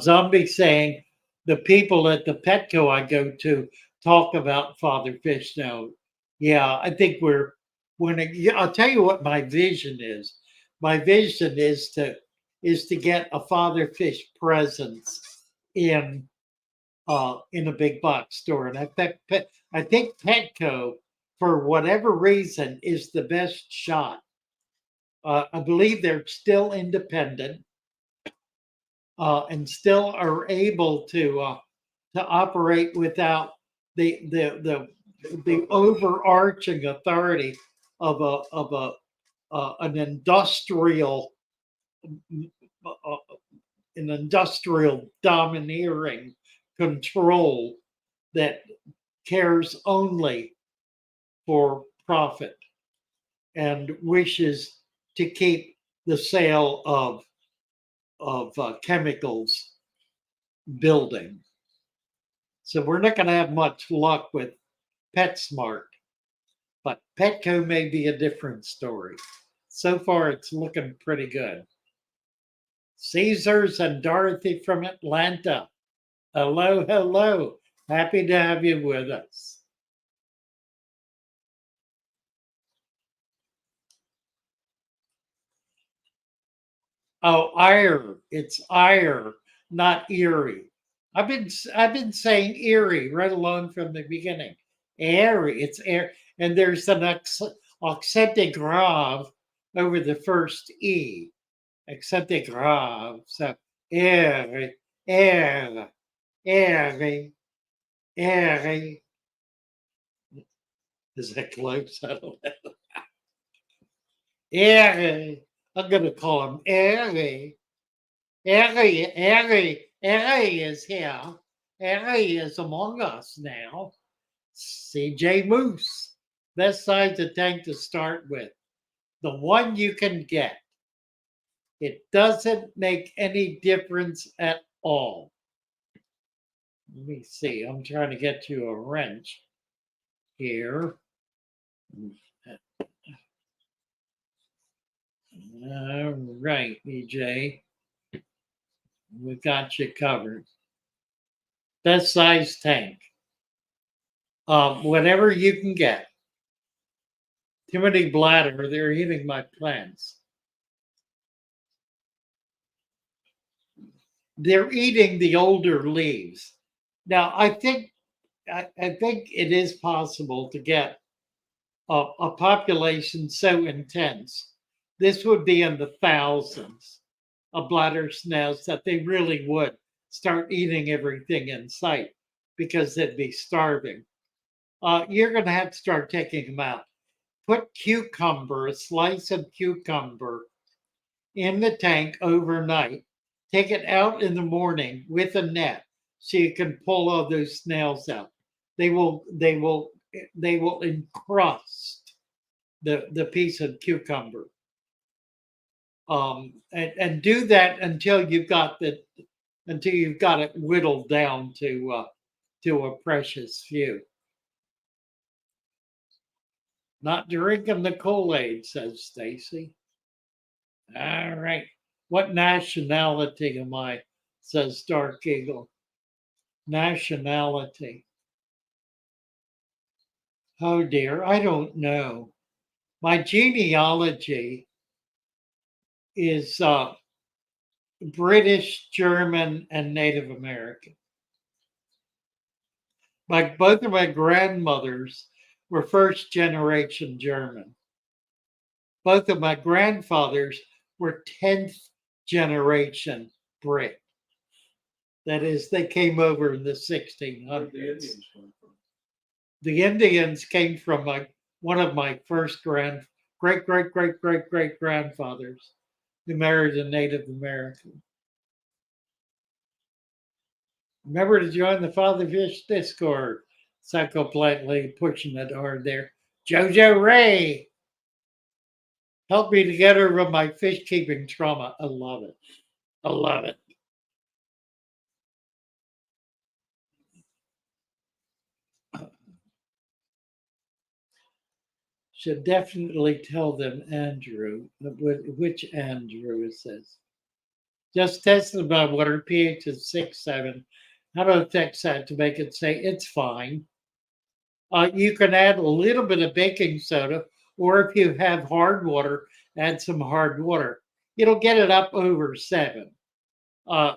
[SPEAKER 1] Zombie saying the people at the Petco I go to talk about Father Fish now. Yeah, I think I'll tell you what my vision is. My vision is to get a Father Fish presence in a big box store. And I think Petco, for whatever reason, is the best shot. I believe they're still independent and still are able to operate without the overarching authority of an industrial domineering control that cares only for profit and wishes to keep the sale of chemicals building. So we're not going to have much luck with PetSmart, but Petco may be a different story. So far, it's looking pretty good. Caesars and Dorothy from Atlanta. Hello, hello. Happy to have you with us. Oh, Ire. It's Ire, not Erie. I've been saying Erie right along from the beginning. Airy. It's air, and there's an accent grave over the first E. Accent grave. So air, air, air, air. Is that close? I don't know. Air. I'm going to call him air. Harry is here. Harry is among us now. CJ Moose. Best size of tank to start with. The one you can get. It doesn't make any difference at all. Let me see. I'm trying to get you a wrench here. All right, EJ. We got you covered. Best size tank. Whatever you can get. Too many bladder, they're eating my plants. They're eating the older leaves. Now, I think it is possible to get a population so intense. This would be in the thousands of bladder snails that they really would start eating everything in sight because they'd be starving. You're going to have to start taking them out. Put cucumber, a slice of cucumber, in the tank overnight. Take it out in the morning with a net so you can pull all those snails out. They will encrust the piece of cucumber. And do that until you've got it whittled down to a precious few. Not drinking the Kool-Aid, says Stacy. All right. What nationality am I? Says Dark Eagle. Nationality. Oh dear, I don't know. My genealogy is British, German, and Native American. Both of my grandmothers were first generation German. Both of my grandfathers were 10th generation Brit. That is, they came over in the 1600s. The Indians came from one of my first great grandfathers who married a Native American. Remember to join the Father Fish Discord. Psycho politely pushing it hard there. Jojo Ray, help me to get over my fish keeping trauma. I love it. I love it. Should definitely tell them Andrew. Which Andrew is this? Just tested my water pH is 6.7. How to fix that to make it say it's fine? You can add a little bit of baking soda, or if you have hard water, add some hard water. It'll get it up over 7,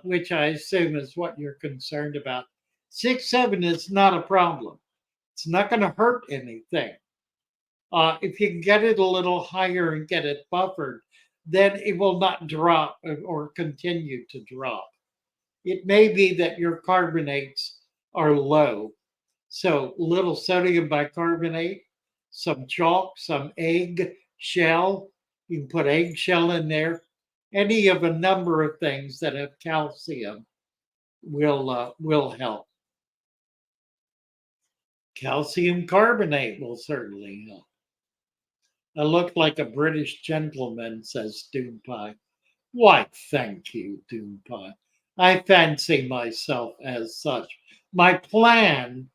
[SPEAKER 1] which I assume is what you're concerned about. 6.7 is not a problem. It's not going to hurt anything. If you can get it a little higher and get it buffered, then it will not drop or continue to drop. It may be that your carbonates are low. So little sodium bicarbonate, some chalk, some egg shell. You can put egg shell in there. Any of a number of things that have calcium will help. Calcium carbonate will certainly help. I look like a British gentleman, says Doom Pie. Why, thank you, Doom Pie. I fancy myself as such. My plan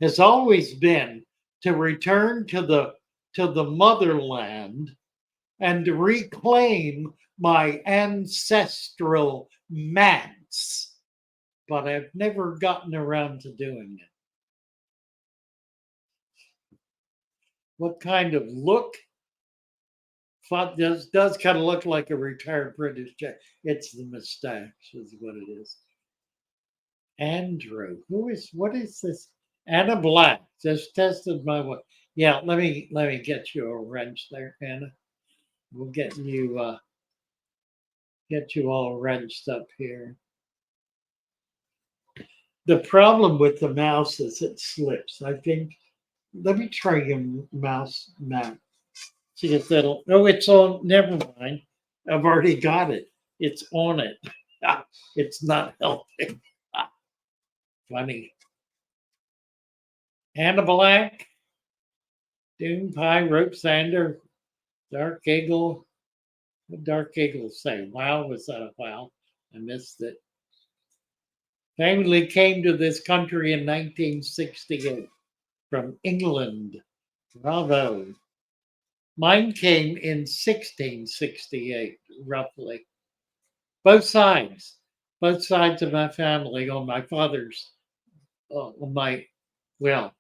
[SPEAKER 1] has always been to return to the motherland and to reclaim my ancestral mats, but I've never gotten around to doing it. What kind of look? Does kind of look like a retired British jet. It's the mustache, is what it is. Andrew, what is this? Anna Black just tested my what? Yeah, let me get you a wrench there, Anna. We'll get you get you all wrenched up here. The problem with the mouse is it slips. I think, let me try your mouse now. See if that'll, oh, it's on, never mind. I've already got it. It's on it. It's not helping. Funny. Hannah Black, Doom Pie, Rope Sander, Dark Eagle. What Dark Eagle say? Wow, was that a wow? I missed it. Family came to this country in 1968 from England. Bravo. Mine came in 1668, roughly. Both sides of my family on my father's, well,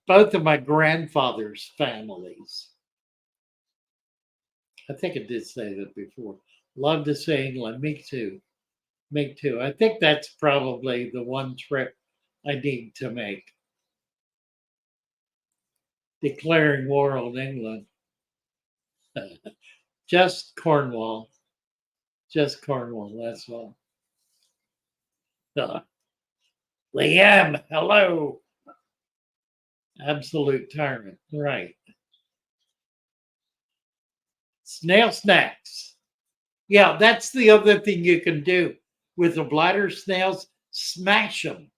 [SPEAKER 1] both of my grandfather's families. I think I did say that before. Love to see England. Me too. Me too. I think that's probably the one trip I need to make. Declaring war on England. Just Cornwall. Just Cornwall, that's all. Liam, hello. Absolute tyrant, right. Snail snacks. Yeah, that's the other thing you can do with the bladder snails. Smash them.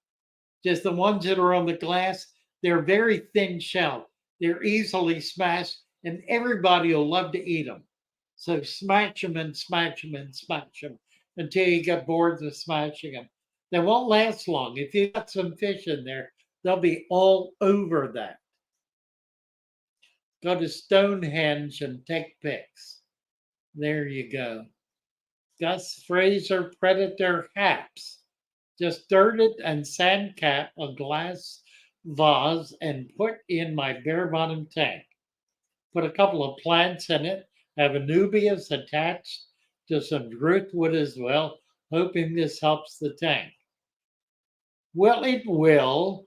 [SPEAKER 1] Just the ones that are on the glass, they're very thin shell. They're easily smashed, and everybody will love to eat them. So smash them and smash them and smash them until you get bored of smashing them. They won't last long. If you got some fish in there, they'll be all over that. Go to Stonehenge and take pics. There you go. Gus Fraser Predator Haps. Just dirt it and sand cap a glass vase and put in my bare bottom tank. Put a couple of plants in it. Have anubias attached to some driftwood as well, hoping this helps the tank. Well, it will.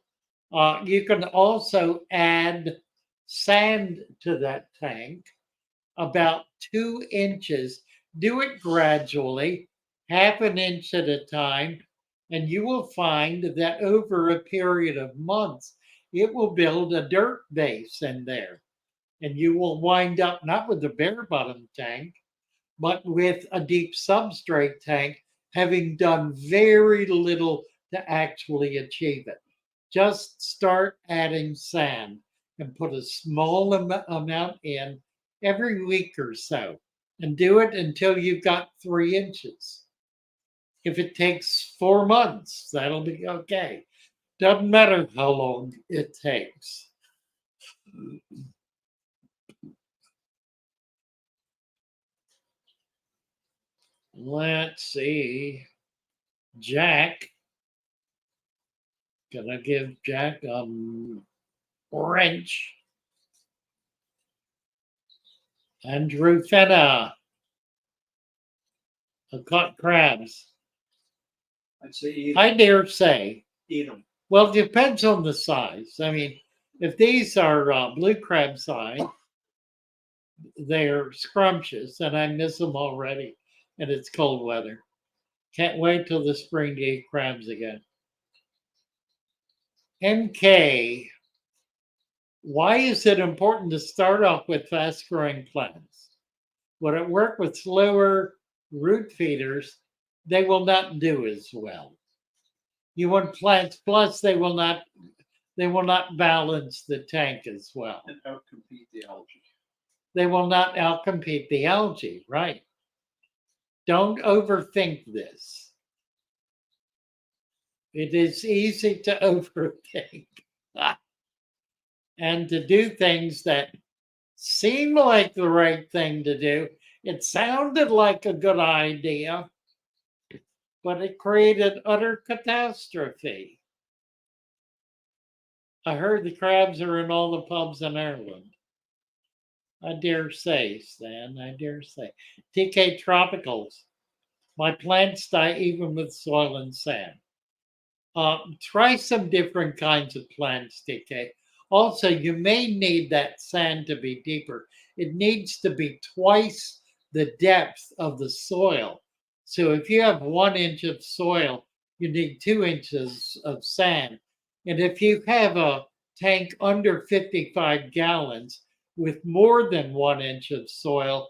[SPEAKER 1] You can also add sand to that tank, about 2 inches. Do it gradually, half an inch at a time, and you will find that over a period of months, it will build a dirt base in there. And you will wind up not with a bare bottom tank, but with a deep substrate tank, having done very little to actually achieve it. Just start adding sand and put a small amount in every week or so, and do it until you've got 3 inches. If it takes 4 months, that'll be okay. Doesn't matter how long it takes. Let's see. Jack. Gonna give Jack a wrench. Andrew Fenna. I caught crabs.
[SPEAKER 2] I'd say eat,
[SPEAKER 1] I dare say.
[SPEAKER 2] eat them.
[SPEAKER 1] Well, it depends on the size. I mean, if these are blue crab size, they're scrumptious, and I miss them already, and it's cold weather. Can't wait till the spring to eat crabs again. MK, why is it important to start off with fast growing plants? Would it work with slower root feeders? They will not do as well. You want plants, plus they will not balance the tank as well.
[SPEAKER 2] And outcompete the algae.
[SPEAKER 1] They will not outcompete the algae, right? Don't overthink this. It is easy to overthink and to do things that seem like the right thing to do. It sounded like a good idea, but it created utter catastrophe. I heard the crabs are in all the pubs in Ireland. I dare say, Stan, I dare say. TK Tropicals. My plants die even with soil and sand. Try some different kinds of plants, TK. Also, you may need that sand to be deeper. It needs to be twice the depth of the soil. So if you have 1 inch of soil, you need 2 inches of sand. And if you have a tank under 55 gallons with more than 1 inch of soil,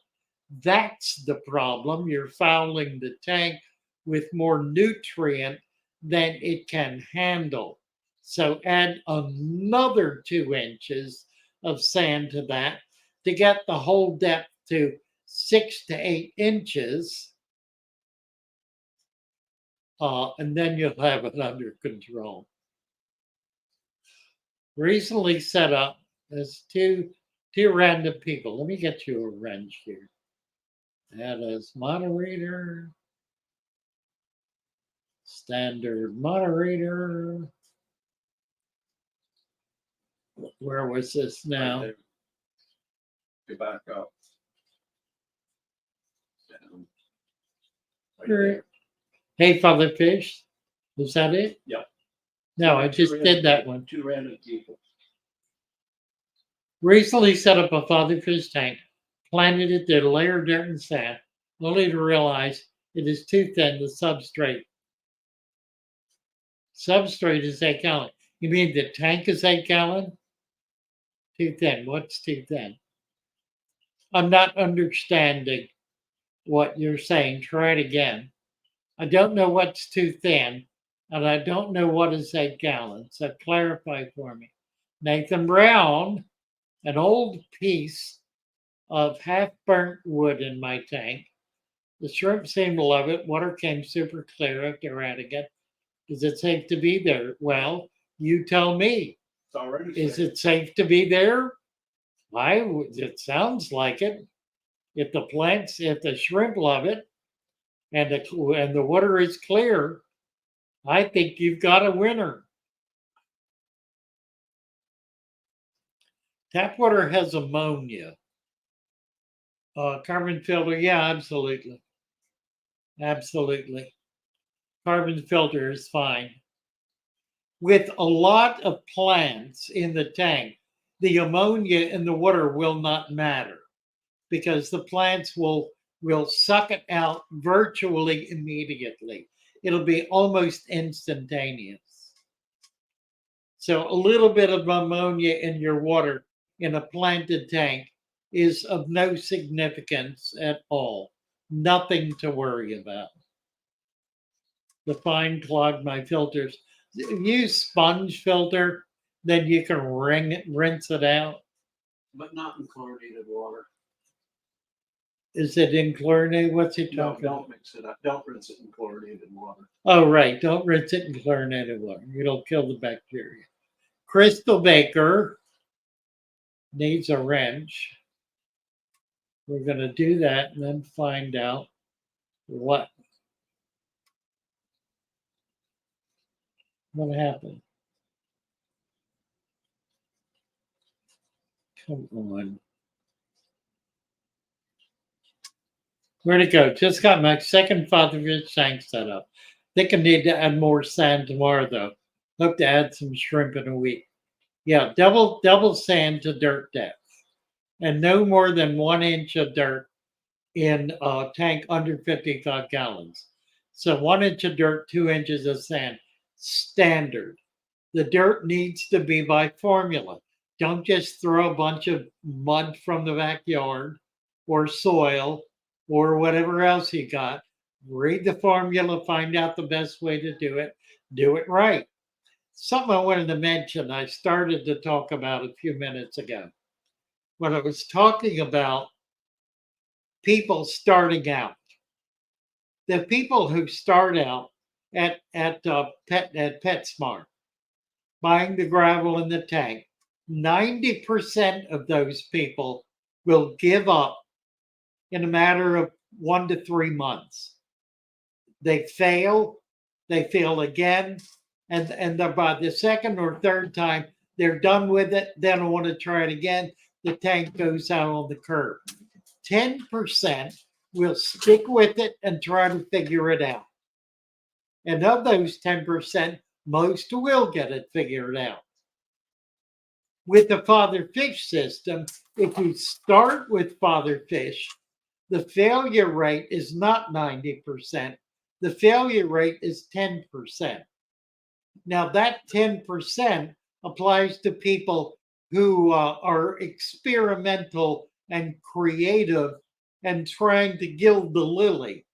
[SPEAKER 1] that's the problem. You're fouling the tank with more nutrient than it can handle. So add another 2 inches of sand to that to get the whole depth to 6 to 8 inches. And then you'll have it under control. Recently set up as two random people. Let me get you a wrench here. Add as moderator. Standard moderator. Where was this now?
[SPEAKER 2] Right there. Go back up. Down. Right there.
[SPEAKER 1] Hey, Father Fish. Was that it?
[SPEAKER 2] Yep.
[SPEAKER 1] No, I just did that one.
[SPEAKER 2] 2 random people.
[SPEAKER 1] Recently set up a Father Fish tank, planted it there, layered dirt and sand, only to realize it is too thin, the substrate. Substrate is 8 gallon. You mean the tank is 8 gallon? Too thin. What's too thin? I'm not understanding what you're saying. Try it again. I don't know what's too thin, and I don't know what is 8 gallons. So clarify for me. Nathan Brown, an old piece of half-burnt wood in my tank. The shrimp seemed to love it. Water came super clear after adding it. Is it safe to be there? Well, you tell me.
[SPEAKER 2] It's already
[SPEAKER 1] Is
[SPEAKER 2] safe.
[SPEAKER 1] it safe to be there? It sounds like it. If the shrimp love it, and the water is clear, I think you've got a winner. Tap water has ammonia. Carbon filter, yeah, absolutely. Absolutely. Carbon filter is fine. With a lot of plants in the tank, the ammonia in the water will not matter because the plants will suck it out virtually immediately. It'll be almost instantaneous. So a little bit of ammonia in your water in a planted tank is of no significance at all. Nothing to worry about. The fine clog my filters. Use sponge filter, then you can rinse it out.
[SPEAKER 2] But not in chlorinated water.
[SPEAKER 1] Is it in chlorinated? What's he
[SPEAKER 2] No,
[SPEAKER 1] talking about?
[SPEAKER 2] don't mix it up. Don't rinse it in chlorinated water.
[SPEAKER 1] Oh, right. Don't rinse it in chlorinated water. It'll kill the bacteria. Crystal Baker needs a wrench. We're going to do that and then find out what happened. Come on. Where'd it go? Just got my second Father Fish tank set up. Think I need to add more sand tomorrow, though. Hope to add some shrimp in a week. Yeah, double sand to dirt depth. And no more than 1 inch of dirt in a tank under 55 gallons. So 1 inch of dirt, 2 inches of sand. Standard. The dirt needs to be by formula. Don't just throw a bunch of mud from the backyard or soil or whatever else you got. Read the formula, find out the best way to do it right. Something I wanted to mention, I started to talk about a few minutes ago. When I was talking about people starting out, the people who start out at PetSmart, buying the gravel in the tank, 90% of those people will give up in a matter of 1 to 3 months. They fail again, and by the second or third time, they're done with it. They don't want to try it again. The tank goes out on the curb. 10% will stick with it and try to figure it out. And of those 10%, most will get it figured out. With the Father Fish system, if you start with Father Fish, the failure rate is not 90%. The failure rate is 10%. Now, that 10% applies to people who are experimental and creative and trying to gild the lily.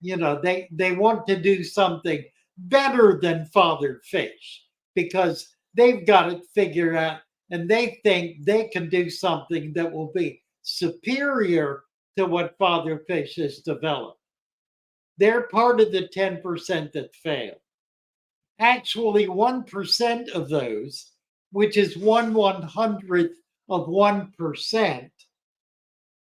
[SPEAKER 1] You know, they want to do something better than Father Fish because they've got it figured out and they think they can do something that will be superior to what Father Fish has developed. They're part of the 10% that fail. Actually, 1% of those, which is 1/100th of 1%,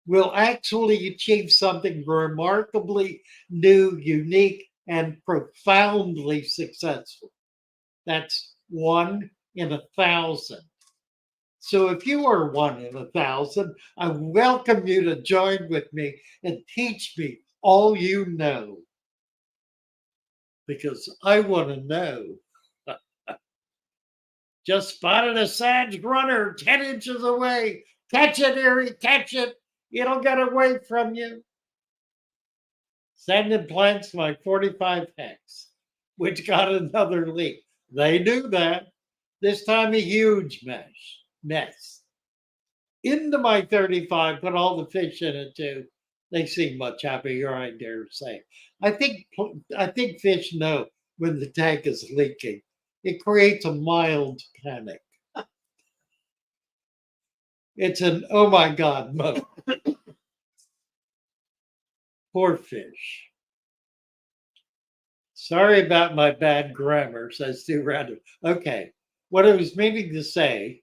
[SPEAKER 1] will actually achieve something remarkably new, unique, and profoundly successful. That's 1 in 1,000. So if you are 1 in 1,000, I welcome you to join with me and teach me all you know. Because I want to know. Just spotted a sage runner 10 inches away. Catch it, Erie, catch it. It'll get away from you. Send and plants my 45 hex, which got another leak. They do that. This time a huge mess. Into my 35, put all the fish in it too. They seem much happier, I dare say. I think fish know when the tank is leaking. It creates a mild panic. It's an oh my God mode. Poor fish. Sorry about my bad grammar, says Stu Random. Okay, what I was meaning to say,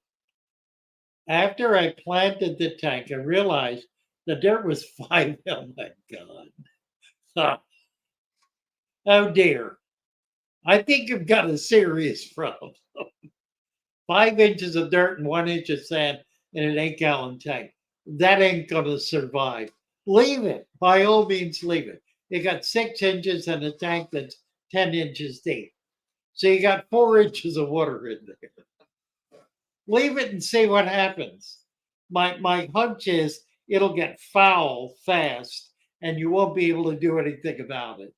[SPEAKER 1] after I planted the tank, I realized the dirt was 5. Oh my God. Oh dear. I think I've got a serious problem. 5 inches of dirt and 1 inch of sand in an 8-gallon tank. That ain't going to survive. Leave it. By all means, leave it. You got 6 inches and a tank that's 10 inches deep. So you got 4 inches of water in there. Leave it and see what happens. My hunch is it'll get foul fast and you won't be able to do anything about it.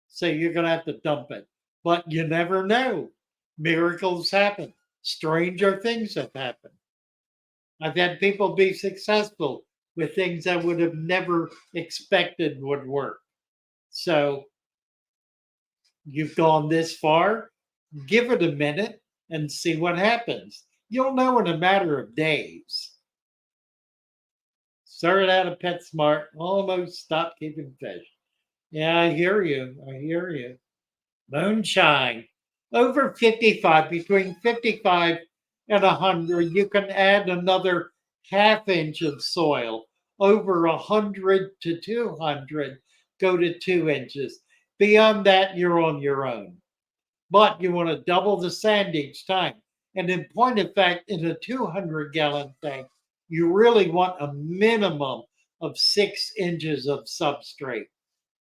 [SPEAKER 1] So you're going to have to dump it. But you never know. Miracles happen. Stranger things have happened. I've had people be successful with things I would have never expected would work. So you've gone this far, give it a minute and see what happens. You'll know in a matter of days. Started out of PetSmart, almost stopped keeping fish. Yeah, I hear you. I hear you. Moonshine. Over 55, between 55 and 100, you can add another ½ inch of soil. Over 100 to 200, go to 2 inches. Beyond that, you're on your own. But you want to double the sand each time. And in point of fact, in a 200-gallon tank, you really want a minimum of 6 inches of substrate.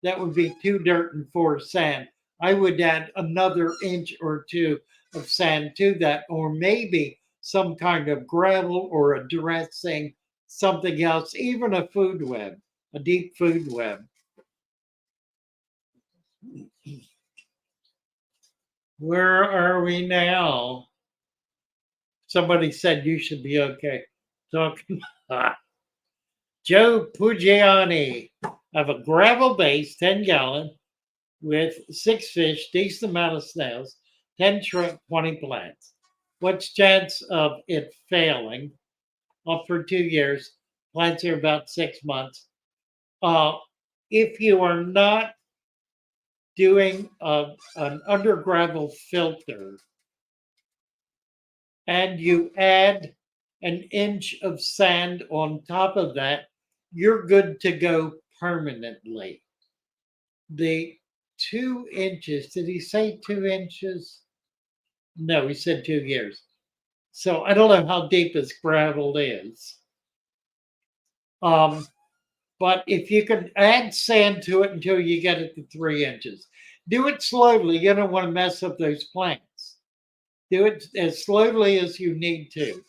[SPEAKER 1] That would be 2 dirt and 4 sand. I would add another inch or 2 of sand to that, or maybe some kind of gravel or a dressing, something else, even a food web, a deep food web. Where are we now? Somebody said you should be okay. Talking. Joe Pugiani. I have a gravel base, 10-gallon, with 6 fish, decent amount of snails, 10 shrimp, 20 plants. What's chance of it failing? Up for 2 years. Plants are about 6 months. If you are not doing an under gravel filter and you add an inch of sand on top of that, you're good to go permanently. The 2 inches, did he say 2 inches? No, he said 2 years. So I don't know how deep his gravel is. But if you can add sand to it until you get it to 3 inches, do it slowly. You don't want to mess up those plants. Do it as slowly as you need to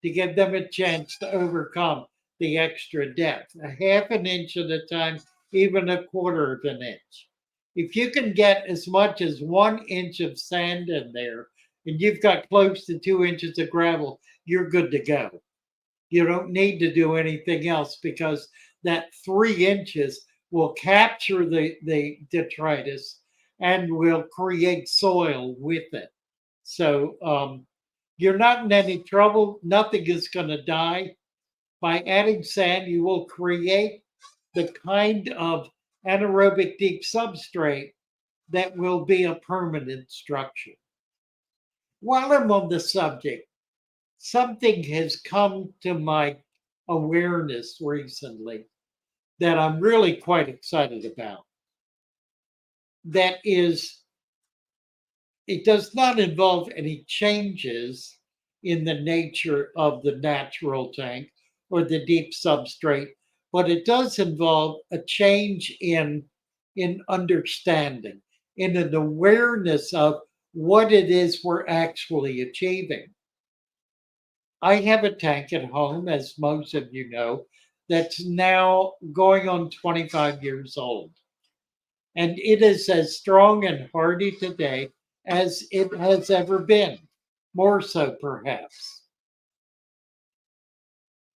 [SPEAKER 1] give them a chance to overcome the extra depth, a half an inch at a time, even a quarter of an inch. If you can get as much as 1 inch of sand in there and you've got close to 2 inches of gravel, you're good to go. You don't need to do anything else because that 3 inches will capture the detritus and will create soil with it. So you're not in any trouble. Nothing is going to die. By adding sand, you will create the kind of anaerobic deep substrate that will be a permanent structure. While I'm on the subject, something has come to my awareness recently that I'm really quite excited about. That is, it does not involve any changes in the nature of the natural tank or the deep substrate, but it does involve a change in understanding, in an awareness of what it is we're actually achieving. I have a tank at home, as most of you know, that's now going on 25 years old. And it is as strong and hardy today as it has ever been, more so perhaps.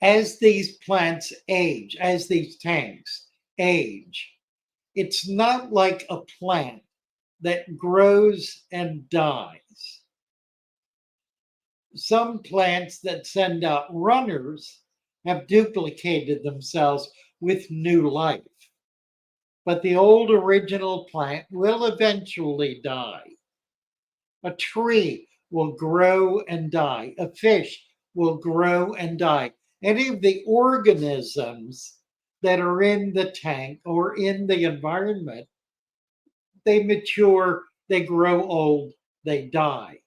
[SPEAKER 1] As these plants age, as these tanks age, it's not like a plant that grows and dies. Some plants that send out runners have duplicated themselves with new life. But the old original plant will eventually die. A tree will grow and die. A fish will grow and die. Any of the organisms that are in the tank or in the environment, they mature, they grow old, they die.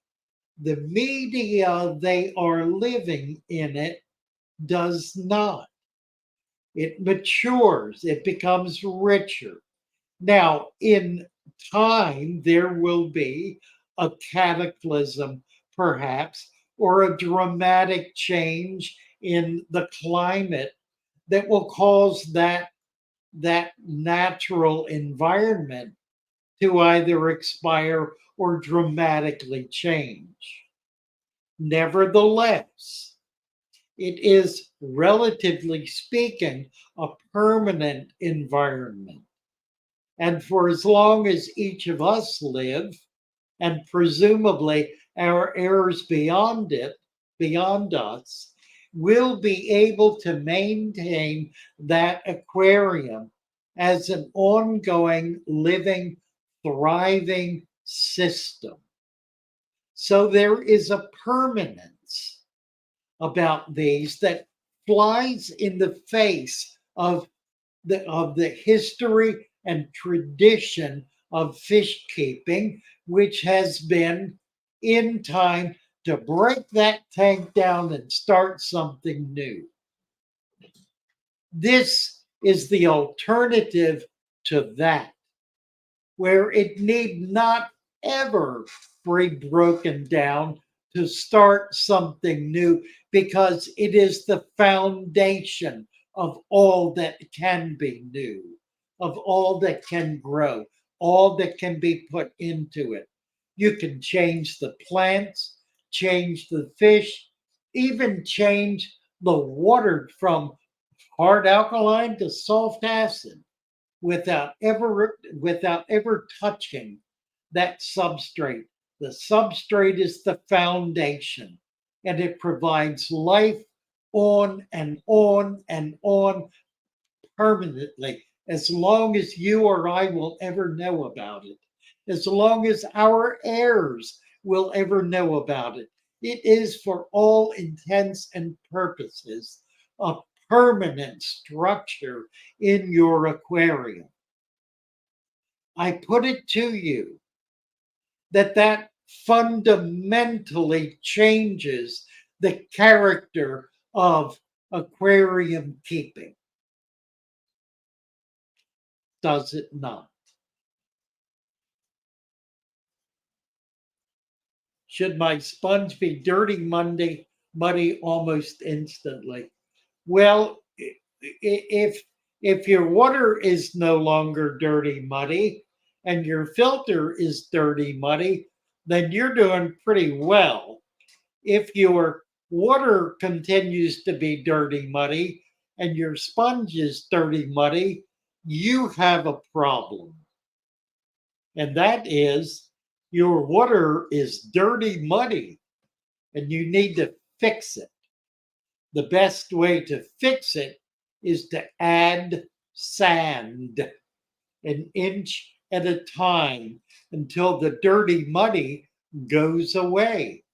[SPEAKER 1] The media they are living in it does not. It matures, it becomes richer. Now, in time, there will be a cataclysm, perhaps, or a dramatic change in the climate that will cause that natural environment to either expire or dramatically change. Nevertheless, it is, relatively speaking, a permanent environment. And for as long as each of us live, and presumably our heirs beyond it, beyond us, will be able to maintain that aquarium as an ongoing, living, thriving system. So there is a permanence about these that flies in the face of the history and tradition of fish keeping, which has been in time to break that tank down and start something new. This is the alternative to that, where it need not ever be broken down to start something new because it is the foundation of all that can be new, of all that can grow, all that can be put into it. You can change the plants, change the fish, even change the water from hard alkaline to soft acid without ever touching that substrate. The substrate is the foundation, and it provides life on and on and on permanently, as long as you or I will ever know about it, as long as our heirs will ever know about it. It is, for all intents and purposes, a permanent structure in your aquarium. I put it to you that fundamentally changes the character of aquarium keeping. Does it not? Should my sponge be dirty, muddy almost instantly? Well, if your water is no longer dirty, muddy, and your filter is dirty, muddy, then you're doing pretty well. If your water continues to be dirty, muddy, and your sponge is dirty, muddy, you have a problem. And that is your water is dirty, muddy, and you need to fix it. The best way to fix it is to add sand an inch at a time until the dirty, muddy goes away.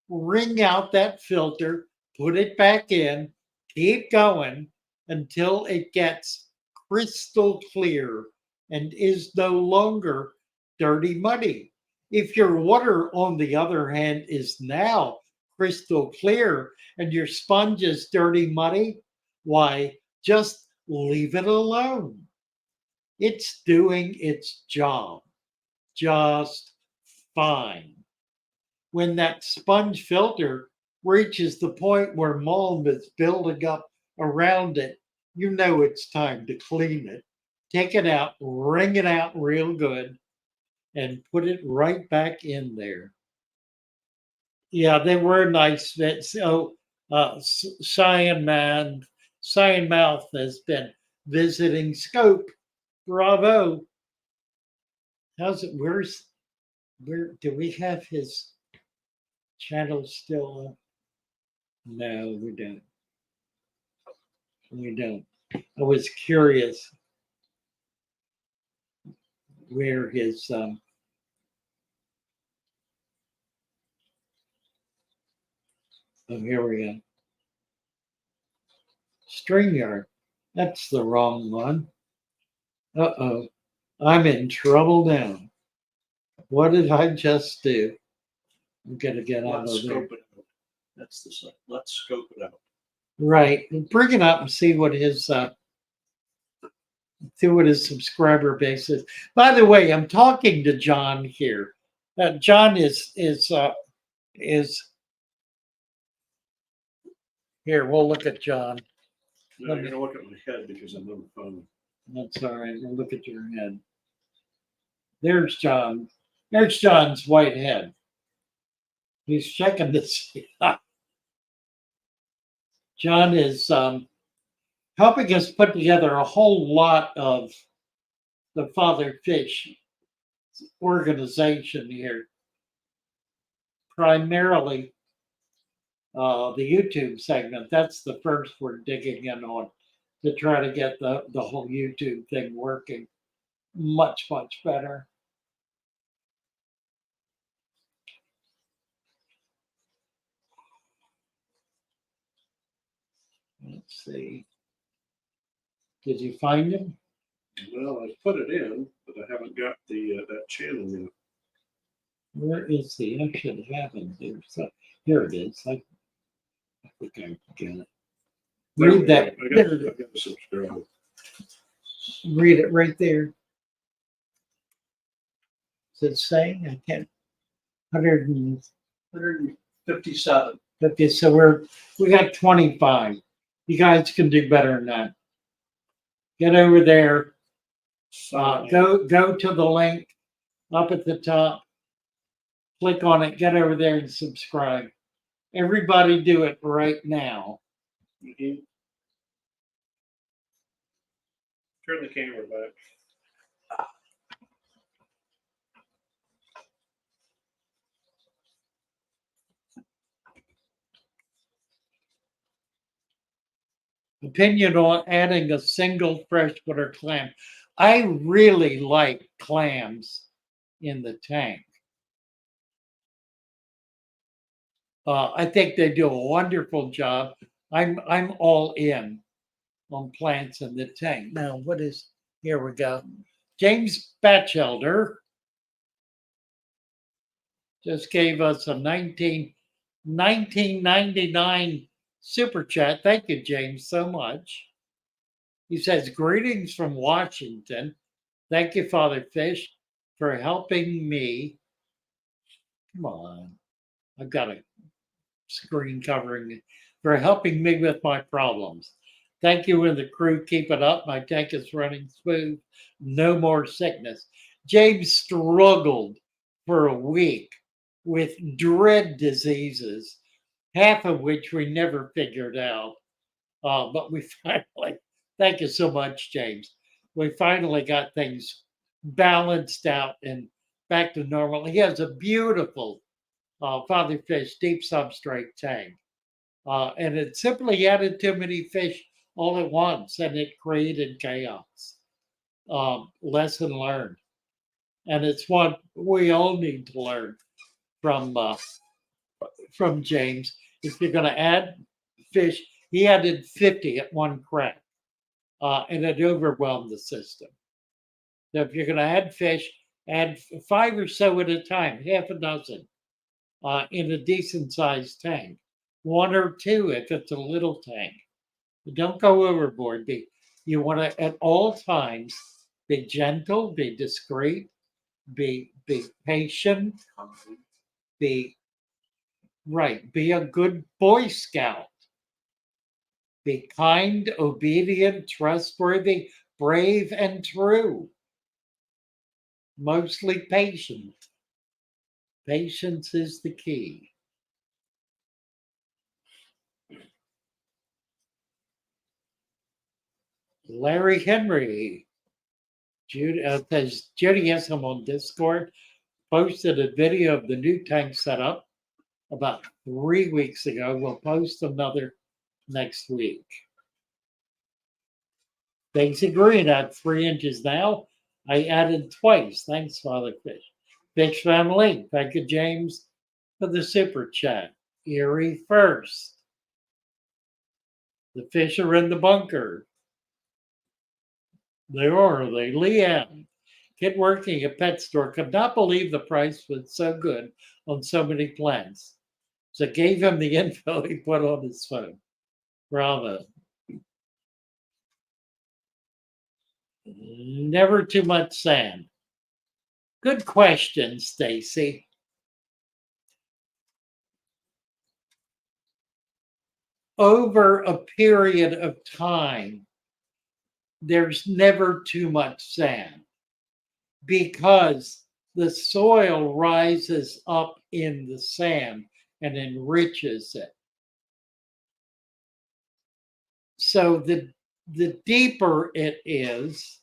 [SPEAKER 1] Wring out that filter, put it back in, keep going until it gets crystal clear and is no longer dirty, muddy. If your water, on the other hand, is now crystal clear and your sponge is dirty, muddy, why, just leave it alone. It's doing its job just fine. When that sponge filter reaches the point where mold is building up around it, you know it's time to clean it. Take it out, wring it out real good, and put it right back in there. Yeah, they were nice fits. So, Cyan Mouth has been visiting Scope. Bravo. How's it? Where do we have his channel still up? No, we don't. We don't. I was curious where his oh, here we go. StreamYard. That's the wrong one. Uh-oh. I'm in trouble now. What did I just do? I'm gonna get out
[SPEAKER 2] Let's
[SPEAKER 1] of there.
[SPEAKER 2] scope it out. That's the site. Let's scope it out.
[SPEAKER 1] Right. Bring it up and see what his subscriber base is. By the way, I'm talking to John here. John is here. We'll look at John.
[SPEAKER 2] No, you're gonna look at my head because I'm on the phone.
[SPEAKER 1] That's all right. We'll look at your head. There's John. There's John's white head. He's checking to see. John is helping us put together a whole lot of the Father Fish organization here. Primarily the YouTube segment. That's the first we're digging in on to try to get the whole YouTube thing working much, much better. Let's see. Did you find him?
[SPEAKER 2] Well, I put it in, but I haven't got the that channel yet.
[SPEAKER 1] Where is he? I should have him here. So here it is. I think I get it. Read that.
[SPEAKER 2] I got to subscribe.
[SPEAKER 1] Read it right there. Does it say? I can't.
[SPEAKER 2] 157.
[SPEAKER 1] Okay, so we got 25. You guys can do better than that. Get over there. Go to the link up at the top. Click on it. Get over there and subscribe. Everybody do it right now.
[SPEAKER 2] Mhm. Turn the camera back.
[SPEAKER 1] Opinion on adding a single freshwater clam. I really like clams in the tank. I think they do a wonderful job. I'm all in on plants in the tank. Now, here we go. James Batchelder just gave us a 1999 super chat. Thank you, James, so much. He says, greetings from Washington. Thank you, Father Fish, for helping me. Come on. I've got a screen covering me. For helping me with my problems. Thank you and the crew. Keep it up. My tank is running smooth. No more sickness. James struggled for a week with dread diseases, half of which we never figured out. But we finally, thank you so much, James. We finally got things balanced out and back to normal. He has a beautiful father fish deep substrate tank. And it simply added too many fish all at once and it created chaos. Lesson learned. And it's what we all need to learn from James. If you're going to add fish, he added 50 at one crack, and it overwhelmed the system. So if you're going to add fish, add 5 or so at a time, half a dozen, in a decent sized tank. 1 or 2 if it's a little tank. But don't go overboard. You want to at all times be gentle, be discreet, be patient, be a good Boy Scout. Be kind, obedient, trustworthy, brave, and true. Mostly patient. Patience is the key. Larry Henry, Judy has him on Discord, posted a video of the new tank setup about 3 weeks ago. We'll post another next week. Basic green at 3 inches now. I added twice. Thanks, Father Fish. Fish family, thank you, James, for the super chat. Erie first. The fish are in the bunker. They are they? Leanne, kid working at pet store, could not believe the price was so good on so many plants. So gave him the info he put on his phone. Bravo. Never too much sand. Good question, Stacy. Over a period of time, there's never too much sand because the soil rises up in the sand and enriches it. So the deeper it is,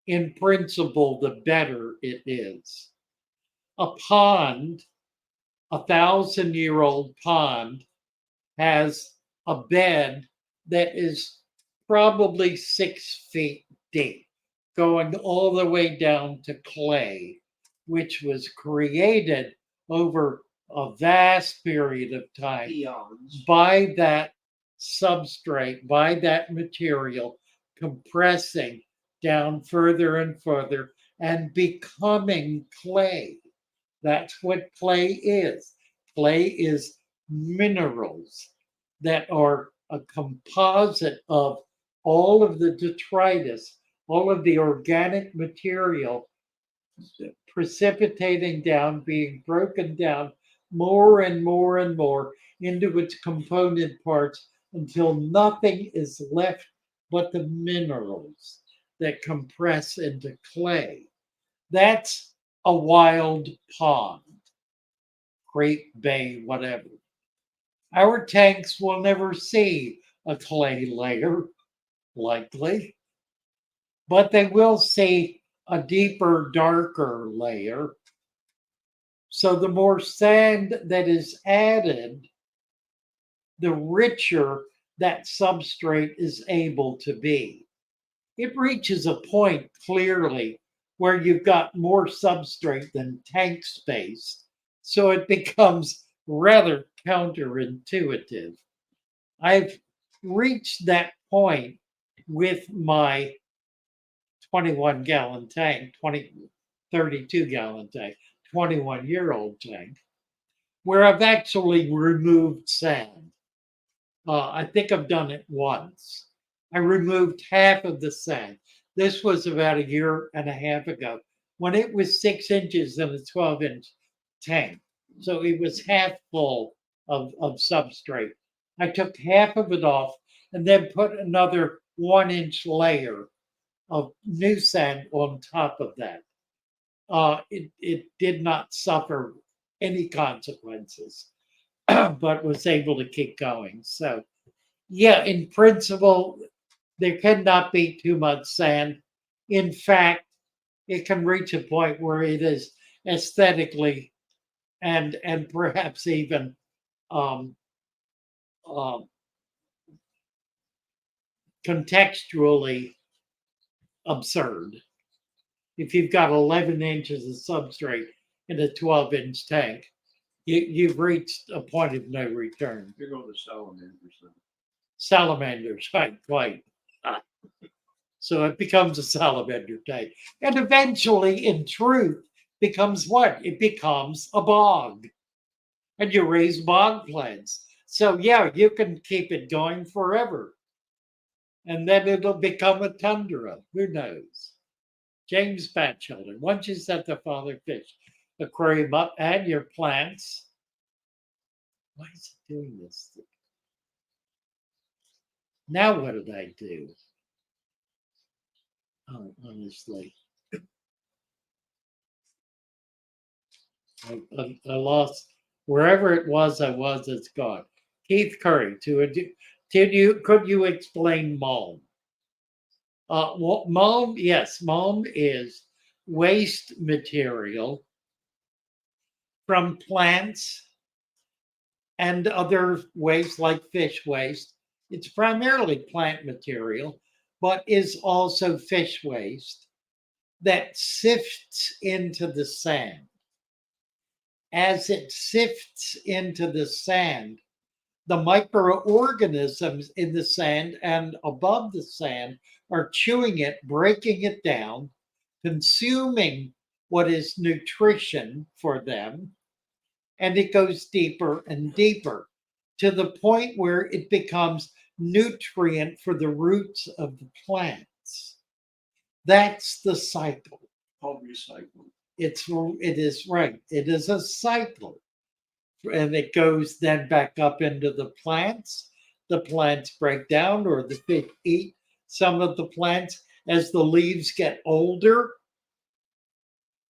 [SPEAKER 1] in principle, the better it is. A pond, 1,000-year-old pond, has a bed that is probably 6 feet deep, going all the way down to clay, which was created over a vast period of time
[SPEAKER 2] Eons.
[SPEAKER 1] by that substrate, by that material compressing down further and further and becoming clay. That's what clay is. Clay is minerals that are a composite of all of the detritus, all of the organic material precipitating down, being broken down more and more and more into its component parts until nothing is left but the minerals that compress into clay. That's a wild pond, Great Bay, whatever. Our tanks will never see a clay layer, likely, but they will see a deeper, darker layer. So the more sand that is added, the richer that substrate is able to be. It reaches a point clearly where you've got more substrate than tank space. So it becomes rather counterintuitive. I've reached that point with my 21-gallon tank, 32-gallon tank, 21-year-old tank, where I've actually removed sand. I think I've done it once. I removed half of the sand. This was about 1.5 years ago when it was 6 inches in a 12-inch tank. So it was half full of substrate. I took half of it off and then put another 1-inch layer of new sand on top of that. It did not suffer any consequences, but was able to keep going. So, yeah, in principle, there cannot be too much sand. In fact, it can reach a point where it is aesthetically and perhaps even um, um, contextually absurd. If you've got 11 inches of substrate in a 12-inch tank, you've reached a point of no return.
[SPEAKER 2] You're going to salamanders then.
[SPEAKER 1] Salamanders, right, quite. So it becomes a salamander tank. And eventually, in truth, becomes what? It becomes a bog. And you raise bog plants. So yeah, you can keep it going forever. And then it'll become a tundra. Who knows? James Batchelder, once you set the father fish aquarium up, add your plants. Why is it doing this? Now what did I do? Oh, honestly. I lost wherever it was I was, it's gone. Keith Curry, could you explain mulm? Mulm, yes, mulm is waste material from plants and other waste like fish waste. It's primarily plant material, but is also fish waste that sifts into the sand. As it sifts into the sand, the microorganisms in the sand and above the sand are chewing it, breaking it down, consuming what is nutrition for them, and it goes deeper and deeper to the point where it becomes nutrient for the roots of the plants. That's the cycle.
[SPEAKER 2] Called recycling.
[SPEAKER 1] It is right. It is a cycle. And it goes then back up into the plants. The plants break down, or the fish eat some of the plants. As the leaves get older,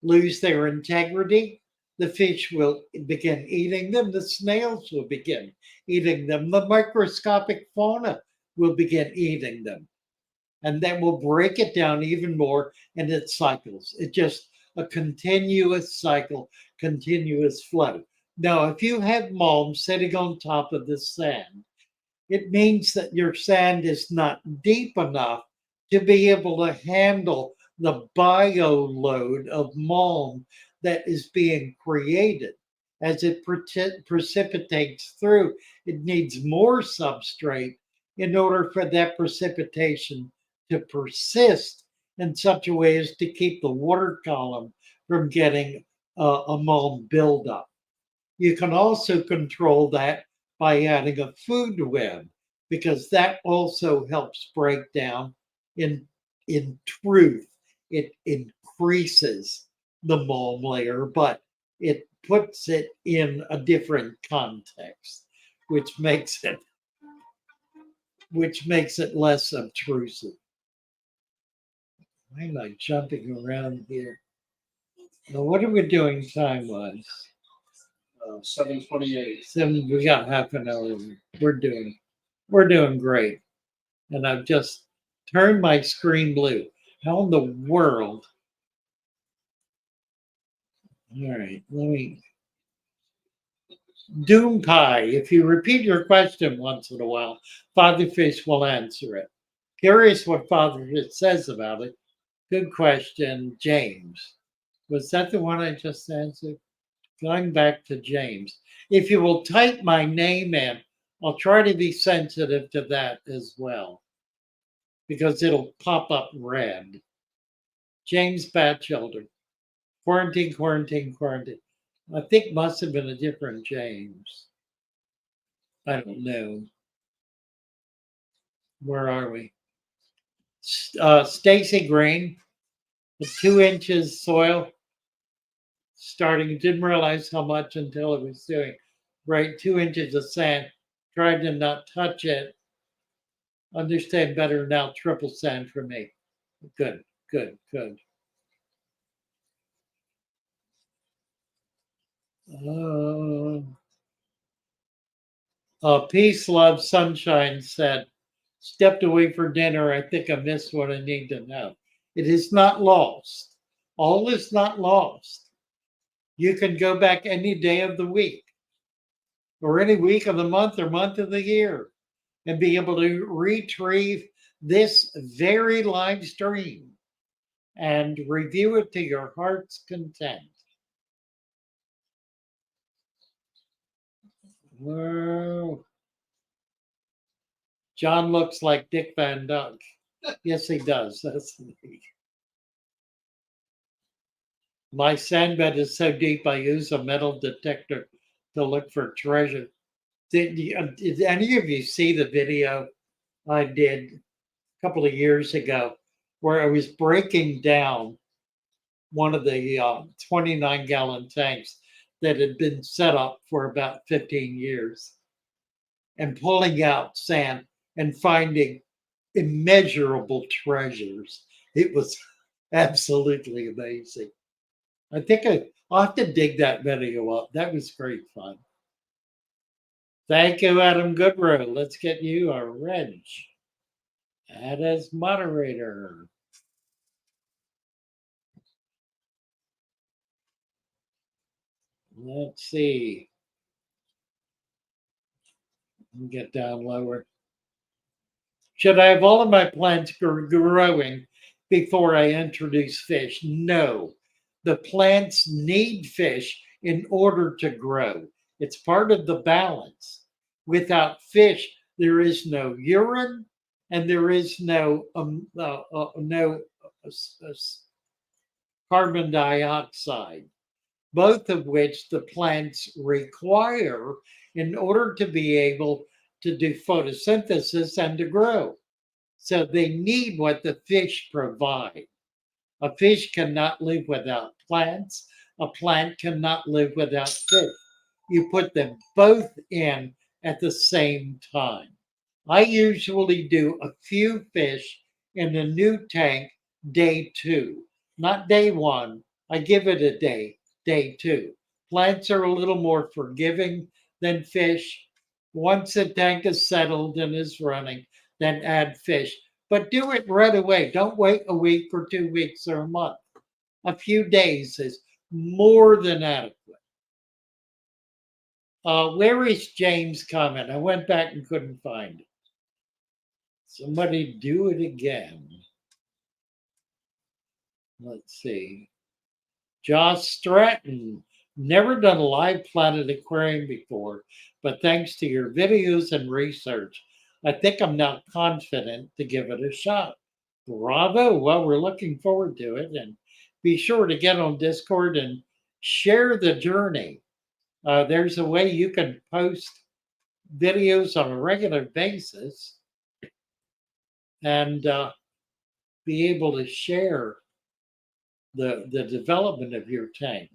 [SPEAKER 1] lose their integrity, the fish will begin eating them. The snails will begin eating them. The microscopic fauna will begin eating them. And then we'll break it down even more, and it cycles. It's just a continuous cycle, continuous flow. Now, if you have mulm sitting on top of the sand, it means that your sand is not deep enough to be able to handle the bio load of mulm that is being created. As it precipitates through, it needs more substrate in order for that precipitation to persist in such a way as to keep the water column from getting a mulm buildup. You can also control that by adding a food web, because that also helps break down. In truth, it increases the mulm layer, but it puts it in a different context, which makes it less obtrusive. Why am I jumping around here? Now, what are we doing time-wise?
[SPEAKER 2] 7:28.
[SPEAKER 1] We got half an hour. We're doing great. And I've just turned my screen blue. How in the world? All right, let me. Doom Pie, if you repeat your question once in a while, Father Fish will answer it. Curious what Father Fish says about it. Good question, James. Was that the one I just answered? Going back to James. If you will type my name in, I'll try to be sensitive to that as well, because it'll pop up red. James Batchelder. Quarantine, quarantine, quarantine. I think must have been a different James. I don't know. Where are we? Stacy Green, 2 inches soil. Starting, didn't realize how much until it was doing. Right, 2 inches of sand. Tried to not touch it. Understand better now. Triple sand for me. Good, good, good. Peace, love, sunshine said, stepped away for dinner. I think I missed what I need to know. It is not lost. All is not lost. You can go back any day of the week, or any week of the month, or month of the year, and be able to retrieve this very live stream and review it to your heart's content. Whoa. John looks like Dick Van Dyke. Yes, he does. That's me. My sand bed is so deep, I use a metal detector to look for treasure. Did any of you see the video I did a couple of years ago where I was breaking down one of the 29-gallon tanks that had been set up for about 15 years and pulling out sand and finding immeasurable treasures? It was absolutely amazing. I think I'll have to dig that video up. That was great fun. Thank you, Adam Goodrow. Let's get you a Reg. Add as moderator. Let's see. Get down lower. Should I have all of my plants growing before I introduce fish? No. The plants need fish in order to grow. It's part of the balance. Without fish, there is no urine and there is no carbon dioxide, both of which the plants require in order to be able to do photosynthesis and to grow. So they need what the fish provide. A fish cannot live without plants. A plant cannot live without fish. You put them both in at the same time. I usually do a few fish in the new tank day 2, not day 1. I give it a day 2. Plants are a little more forgiving than fish. Once the tank is settled and is running, then add fish. But do it right away. Don't wait a week or 2 weeks or a month. A few days is more than adequate. Where is James' comment? I went back and couldn't find it. Somebody do it again. Let's see. Josh Stratton. Never done a live planet aquarium before, but thanks to your videos and research, I think I'm now confident to give it a shot. Bravo. Well, we're looking forward to it. And be sure to get on Discord and share the journey. There's a way you can post videos on a regular basis and be able to share the development of your tank.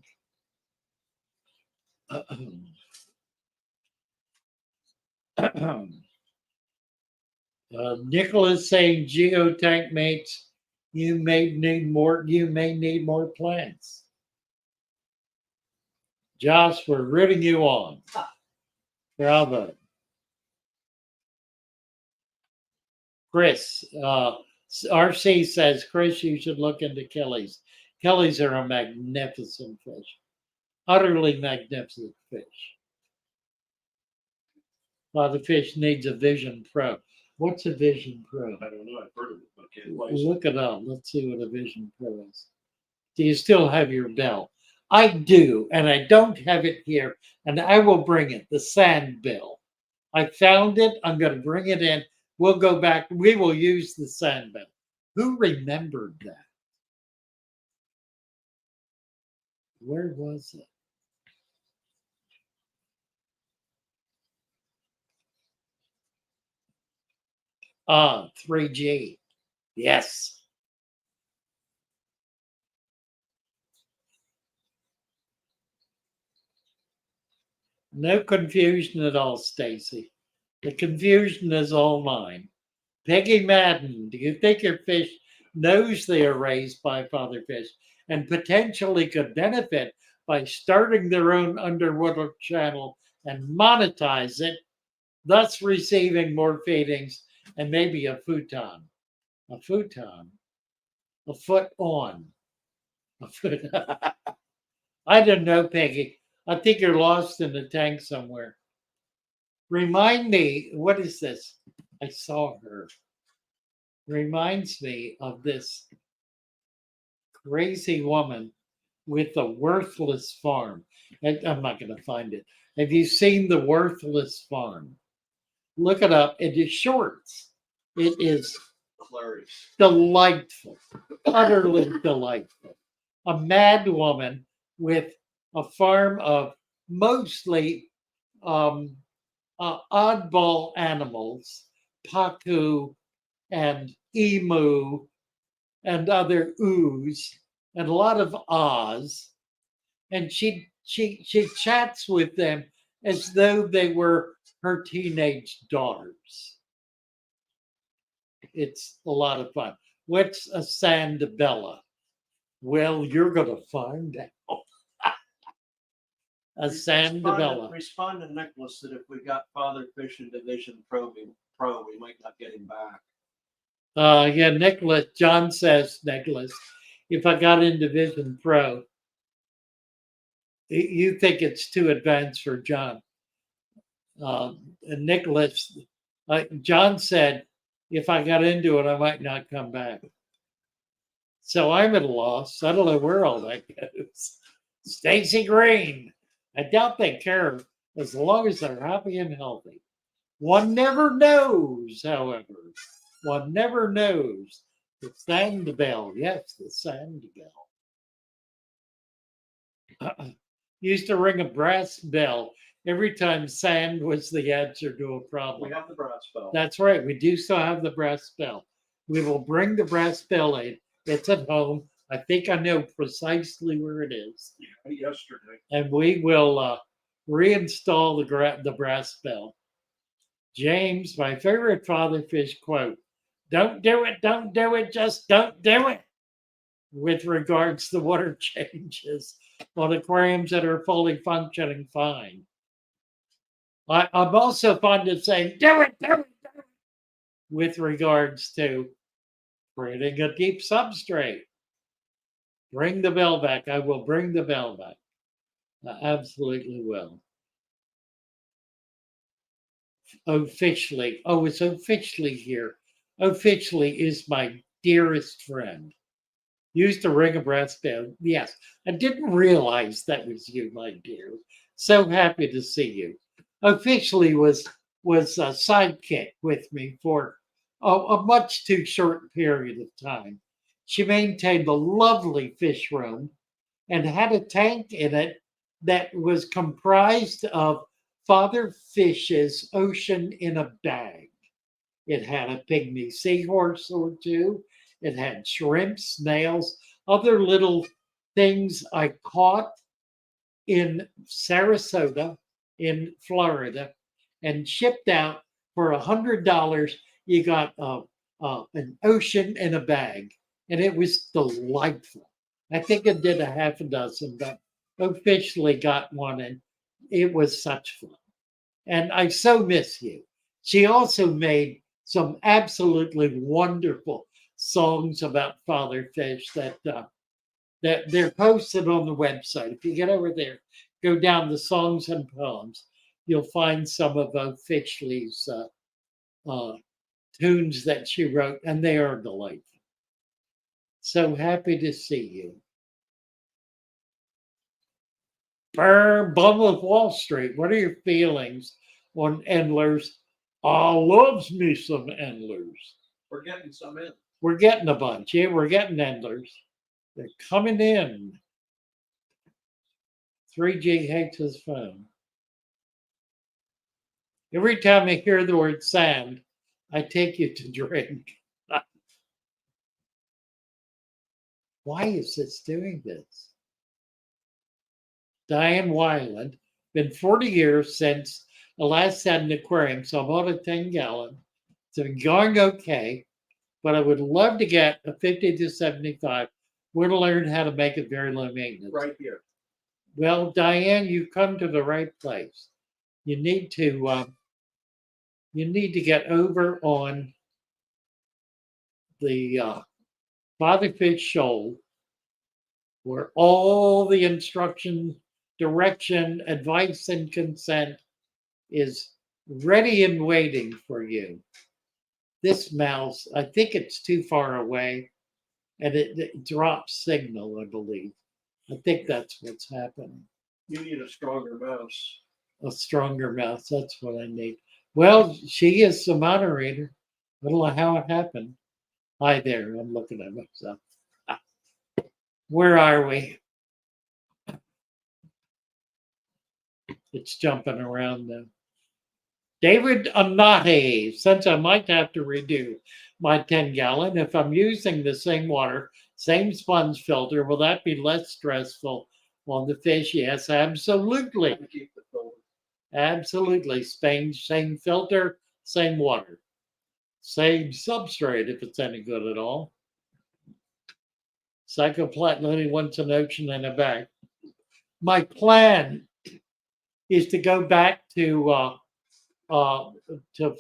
[SPEAKER 1] Nicholas saying, geotank mates, you may need more plants. Josh, we're rooting you on. Bravo. Chris, RC says, Chris, you should look into Kelly's. Kelly's are a magnificent fish. Utterly magnificent fish. The fish needs a Vision Pro. What's a Vision Pro?
[SPEAKER 2] I don't know. I've heard of it, but can't
[SPEAKER 1] Look it up. Let's see what a Vision Pro is. Do you still have your bell? I do, and I don't have it here, and I will bring it, the sand bell. I found it. I'm going to bring it in. We'll go back. We will use the sand bell. Who remembered that? Where was it? 3G. Yes. No confusion at all, Stacy. The confusion is all mine. Peggy Madden, do you think your fish knows they are raised by father fish and potentially could benefit by starting their own underwater channel and monetize it, thus receiving more feedings and maybe a futon? A futon? A foot on. A foot. I don't know, Peggy. I think you're lost in the tank somewhere. Remind me, what is this? I saw her. Reminds me of this crazy woman with a worthless farm. And I'm not going to find it. Have you seen the worthless farm? Look it up. It is shorts. It is
[SPEAKER 2] Hilarious.
[SPEAKER 1] delightful, utterly delightful. A mad woman with a farm of mostly oddball animals, pacu and emu and other oohs and a lot of ahs. And she chats with them as though they were her teenage daughters. It's a lot of fun. What's a sandbella? Well, you're going to find out. A sandbella.
[SPEAKER 2] Respond to Nicholas that if we got Father Fish in Division Pro, we might not get him back.
[SPEAKER 1] Yeah, Nicholas. John says, Nicholas, if I got in Division Pro, you think it's too advanced for John. And Nicholas, John said, if I got into it, I might not come back. So I'm at a loss. I don't know where all that goes. Stacy Green. I doubt they care as long as they're happy and healthy. One never knows, however. One never knows. The sand bell. Yes, the sand bell. Used to ring a brass bell every time sand was the answer to a problem.
[SPEAKER 2] We have the brass bell.
[SPEAKER 1] That's right. We do still have the brass bell. We will bring the brass bell in. It's at home. I think I know precisely where it is.
[SPEAKER 2] Yeah, yesterday.
[SPEAKER 1] And we will reinstall the brass bell. James, my favorite father fish quote: "Don't do it, just don't do it." With regards to water changes on aquariums that are fully functioning fine. I'm also fond of saying, do it, with regards to creating a deep substrate. Bring the bell back. I will bring the bell back. I absolutely will. Officially. Oh, it's officially here. Officially is my dearest friend. Used to ring a brass bell. Yes, I didn't realize that was you, my dear. So happy to see you. Officially was a sidekick with me for a much too short period of time. She maintained a lovely fish room and had a tank in it that was comprised of Father Fish's ocean in a bag. It had a pygmy seahorse or two. It had shrimp, snails, other little things I caught in Sarasota, in Florida, and shipped out for $100. You got an ocean in a bag, and it was delightful. I think it did a half a dozen, but officially got one, and it was such fun. And I so miss you. She also made some absolutely wonderful songs about father fish that they're posted on the website. If you get over there, go down to songs and poems, you'll find some of Fishley's tunes that she wrote, and they are delightful. So happy to see you. Bum of Wall Street, what are your feelings on endlers? Loves me some endlers.
[SPEAKER 2] We're getting some in.
[SPEAKER 1] We're getting a bunch. Yeah, we're getting endlers. They're coming in. 3G hates his phone. Every time I hear the word sand, I take you to drink. Why is this doing this? Diane Weiland, been 40 years since I last had an aquarium, so I bought a 10-gallon. It's been going okay, but I would love to get a 50 to 75. We're to learn how to make it very low maintenance.
[SPEAKER 2] Right here.
[SPEAKER 1] Well, Diane, you come to the right place. You need to get over on the Fatherfish Shoal, where all the instruction, direction, advice, and consent is ready and waiting for you. This mouse, I think it's too far away, and it drops signal, I believe. I think that's what's happening.
[SPEAKER 2] You need a stronger mouse.
[SPEAKER 1] A stronger mouse, that's what I need. Well, she is the moderator. I don't know how it happened. Hi there, I'm looking at myself. Where are we? It's jumping around now. David Anate, since I might have to redo my 10-gallon, if I'm using the same water, same sponge filter, will that be less stressful on the fish? Yes, absolutely.
[SPEAKER 2] Keep the filter.
[SPEAKER 1] Absolutely. Same filter, same water. Same substrate if it's any good at all. Psychoplatinum wants an ocean and a back. My plan is to go back to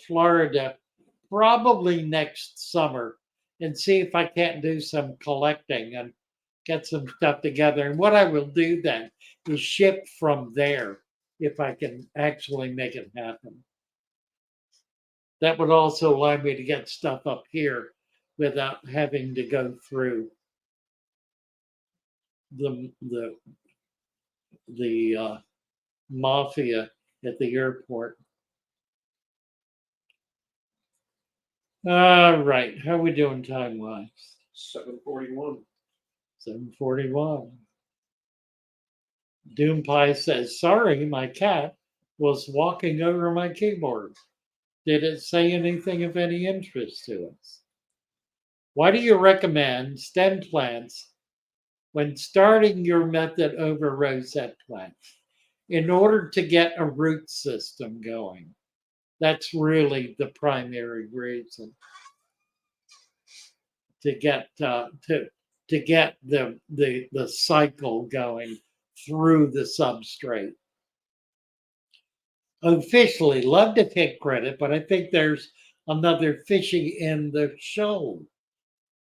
[SPEAKER 1] Florida probably next summer and see if I can't do some collecting and get some stuff together. And what I will do then is ship from there if I can actually make it happen. That would also allow me to get stuff up here without having to go through the mafia at the airport. All right, how are we doing time wise?
[SPEAKER 2] 7:41.
[SPEAKER 1] 7:41. Doom Pie says, sorry, my cat was walking over my keyboard. Did it say anything of any interest to us? Why do you recommend stem plants when starting your method over rosette plants? In order to get a root system going. That's really the primary reason. To get the cycle going through the substrate. Officially, love to take credit, but I think there's another fishy in the show.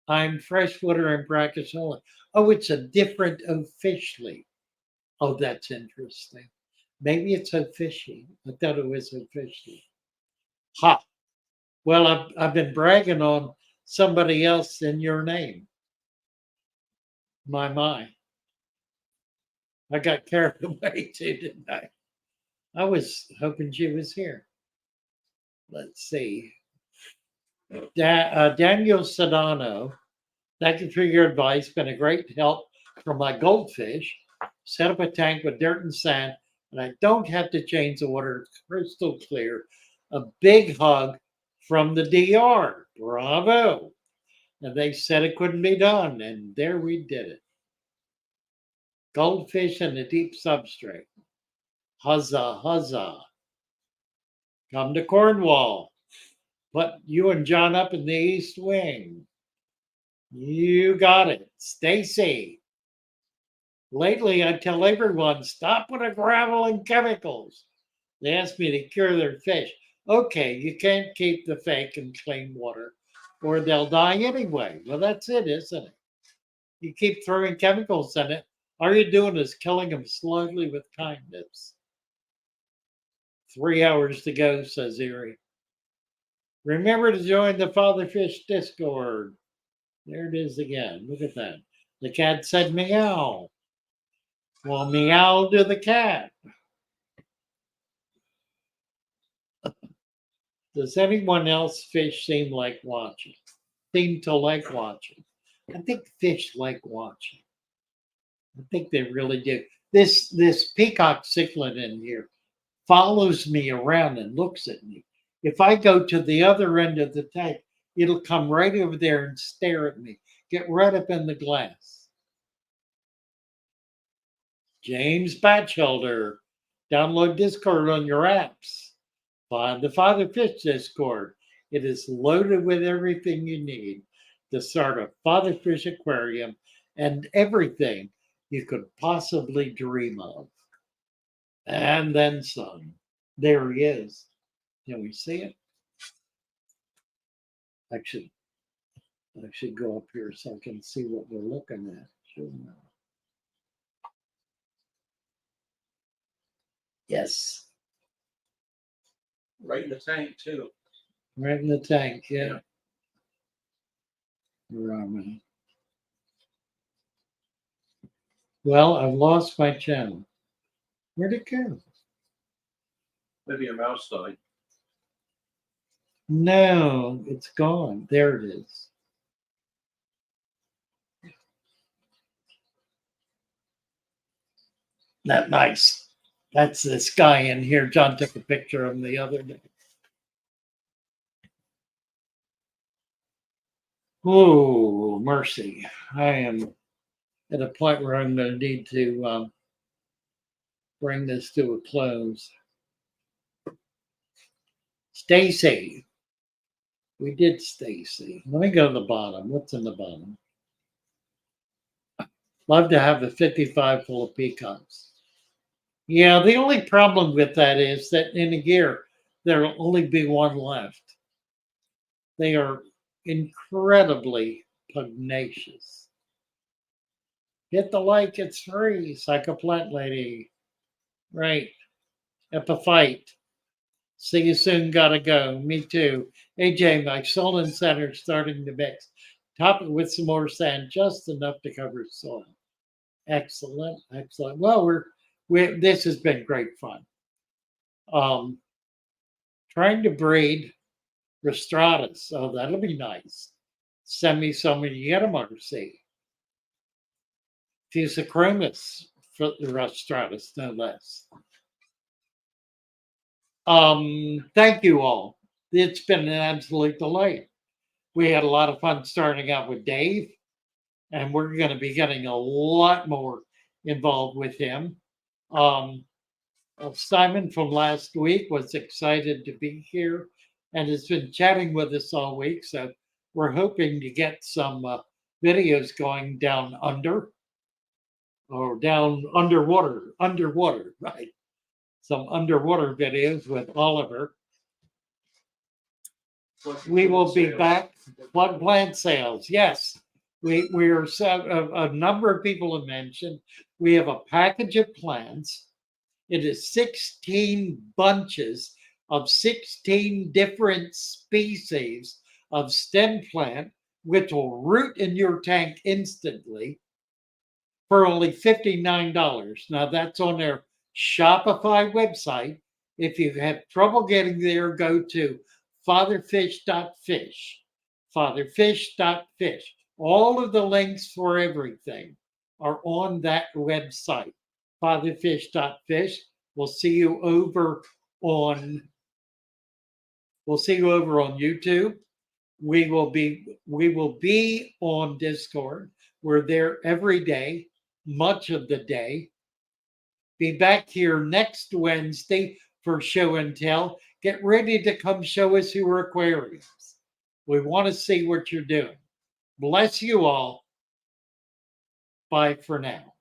[SPEAKER 1] I'm freshwater and brachyzoa. Oh, it's a different officially. Oh, that's interesting. Maybe it's officially. I thought it was officially. Ha. Well, I've been bragging on somebody else in your name. My. I got carried away too, didn't I? I was hoping she was here. Let's see. Daniel Sedano, thank you for your advice. Been a great help for my goldfish. Set up a tank with dirt and sand, and I don't have to change the water. It's crystal clear. A big hug from the DR. Bravo. And they said it couldn't be done, and there we did it. Goldfish in a deep substrate. Huzzah, huzzah. Come to Cornwall. Put you and John up in the East Wing. You got it. Stacy. Lately, I tell everyone, stop with the gravel and chemicals. They ask me to cure their fish. Okay, you can't keep the fake in clean water, or they'll die anyway. Well, that's it, isn't it? You keep throwing chemicals in it, all you're doing is killing them slowly with kindness. 3 hours to go, says Erie. Remember to join the Fatherfish Discord. There it is again. Look at that. The cat said meow. Well, meow to the cat. Does anyone else fish seem to like watching? I think fish like watching. I think they really do. This peacock cichlid in here follows me around and looks at me. If I go to the other end of the tank, it'll come right over there and stare at me. Get right up in the glass. James Batchelder, download Discord on your apps. Find the Fatherfish Discord. It is loaded with everything you need to start a fatherfish aquarium and everything you could possibly dream of. And then some. There he is. Can we see it? I should go up here so I can see what we're looking at. Yes.
[SPEAKER 2] Right in the tank too.
[SPEAKER 1] Right in the tank, yeah. Where am I? Well, I've lost my channel. Where'd it go?
[SPEAKER 2] Maybe your mouse died.
[SPEAKER 1] No, it's gone. There it is. That nice. That's this guy in here. John took a picture of him the other day. Oh, mercy. I am at a point where I'm going to need to bring this to a close. Stacy. We did Stacy. Let me go to the bottom. What's in the bottom? Love to have a 55 full of peacocks. Yeah, the only problem with that is that in a year, there'll only be one left. They are incredibly pugnacious. Hit the like, it's free. Psychoplant lady. Right. Epiphyte. See you soon, gotta go. Me too. AJ, my salt and center starting to mix. Top it with some more sand, just enough to cover soil. Excellent, excellent. Well, this has been great fun. Trying to breed Rostratus. Oh, that'll be nice. Send me some and you get them, RC. Fusichromis for the Rostratus, no less. Thank you all. It's been an absolute delight. We had a lot of fun starting out with Dave, and we're going to be getting a lot more involved with him. Simon from last week was excited to be here and has been chatting with us all week. So we're hoping to get some videos going down under or down underwater, right? Some underwater videos with Oliver. We will be back. Plug plant sales. Yes, we're a number of people have mentioned we have a package of plants. It is 16 bunches of 16 different species of stem plant, which will root in your tank instantly for only $59. Now that's on their Shopify website. If you have trouble getting there, go to fatherfish.fish. Fatherfish.fish. All of the links for everything are on that website. Fatherfish.fish. We'll see you over on YouTube. We will be on Discord. We're there every day, much of the day. Be back here next Wednesday for show and tell. Get ready to come show us your aquariums. We want to see what you're doing. Bless you all. Bye for now.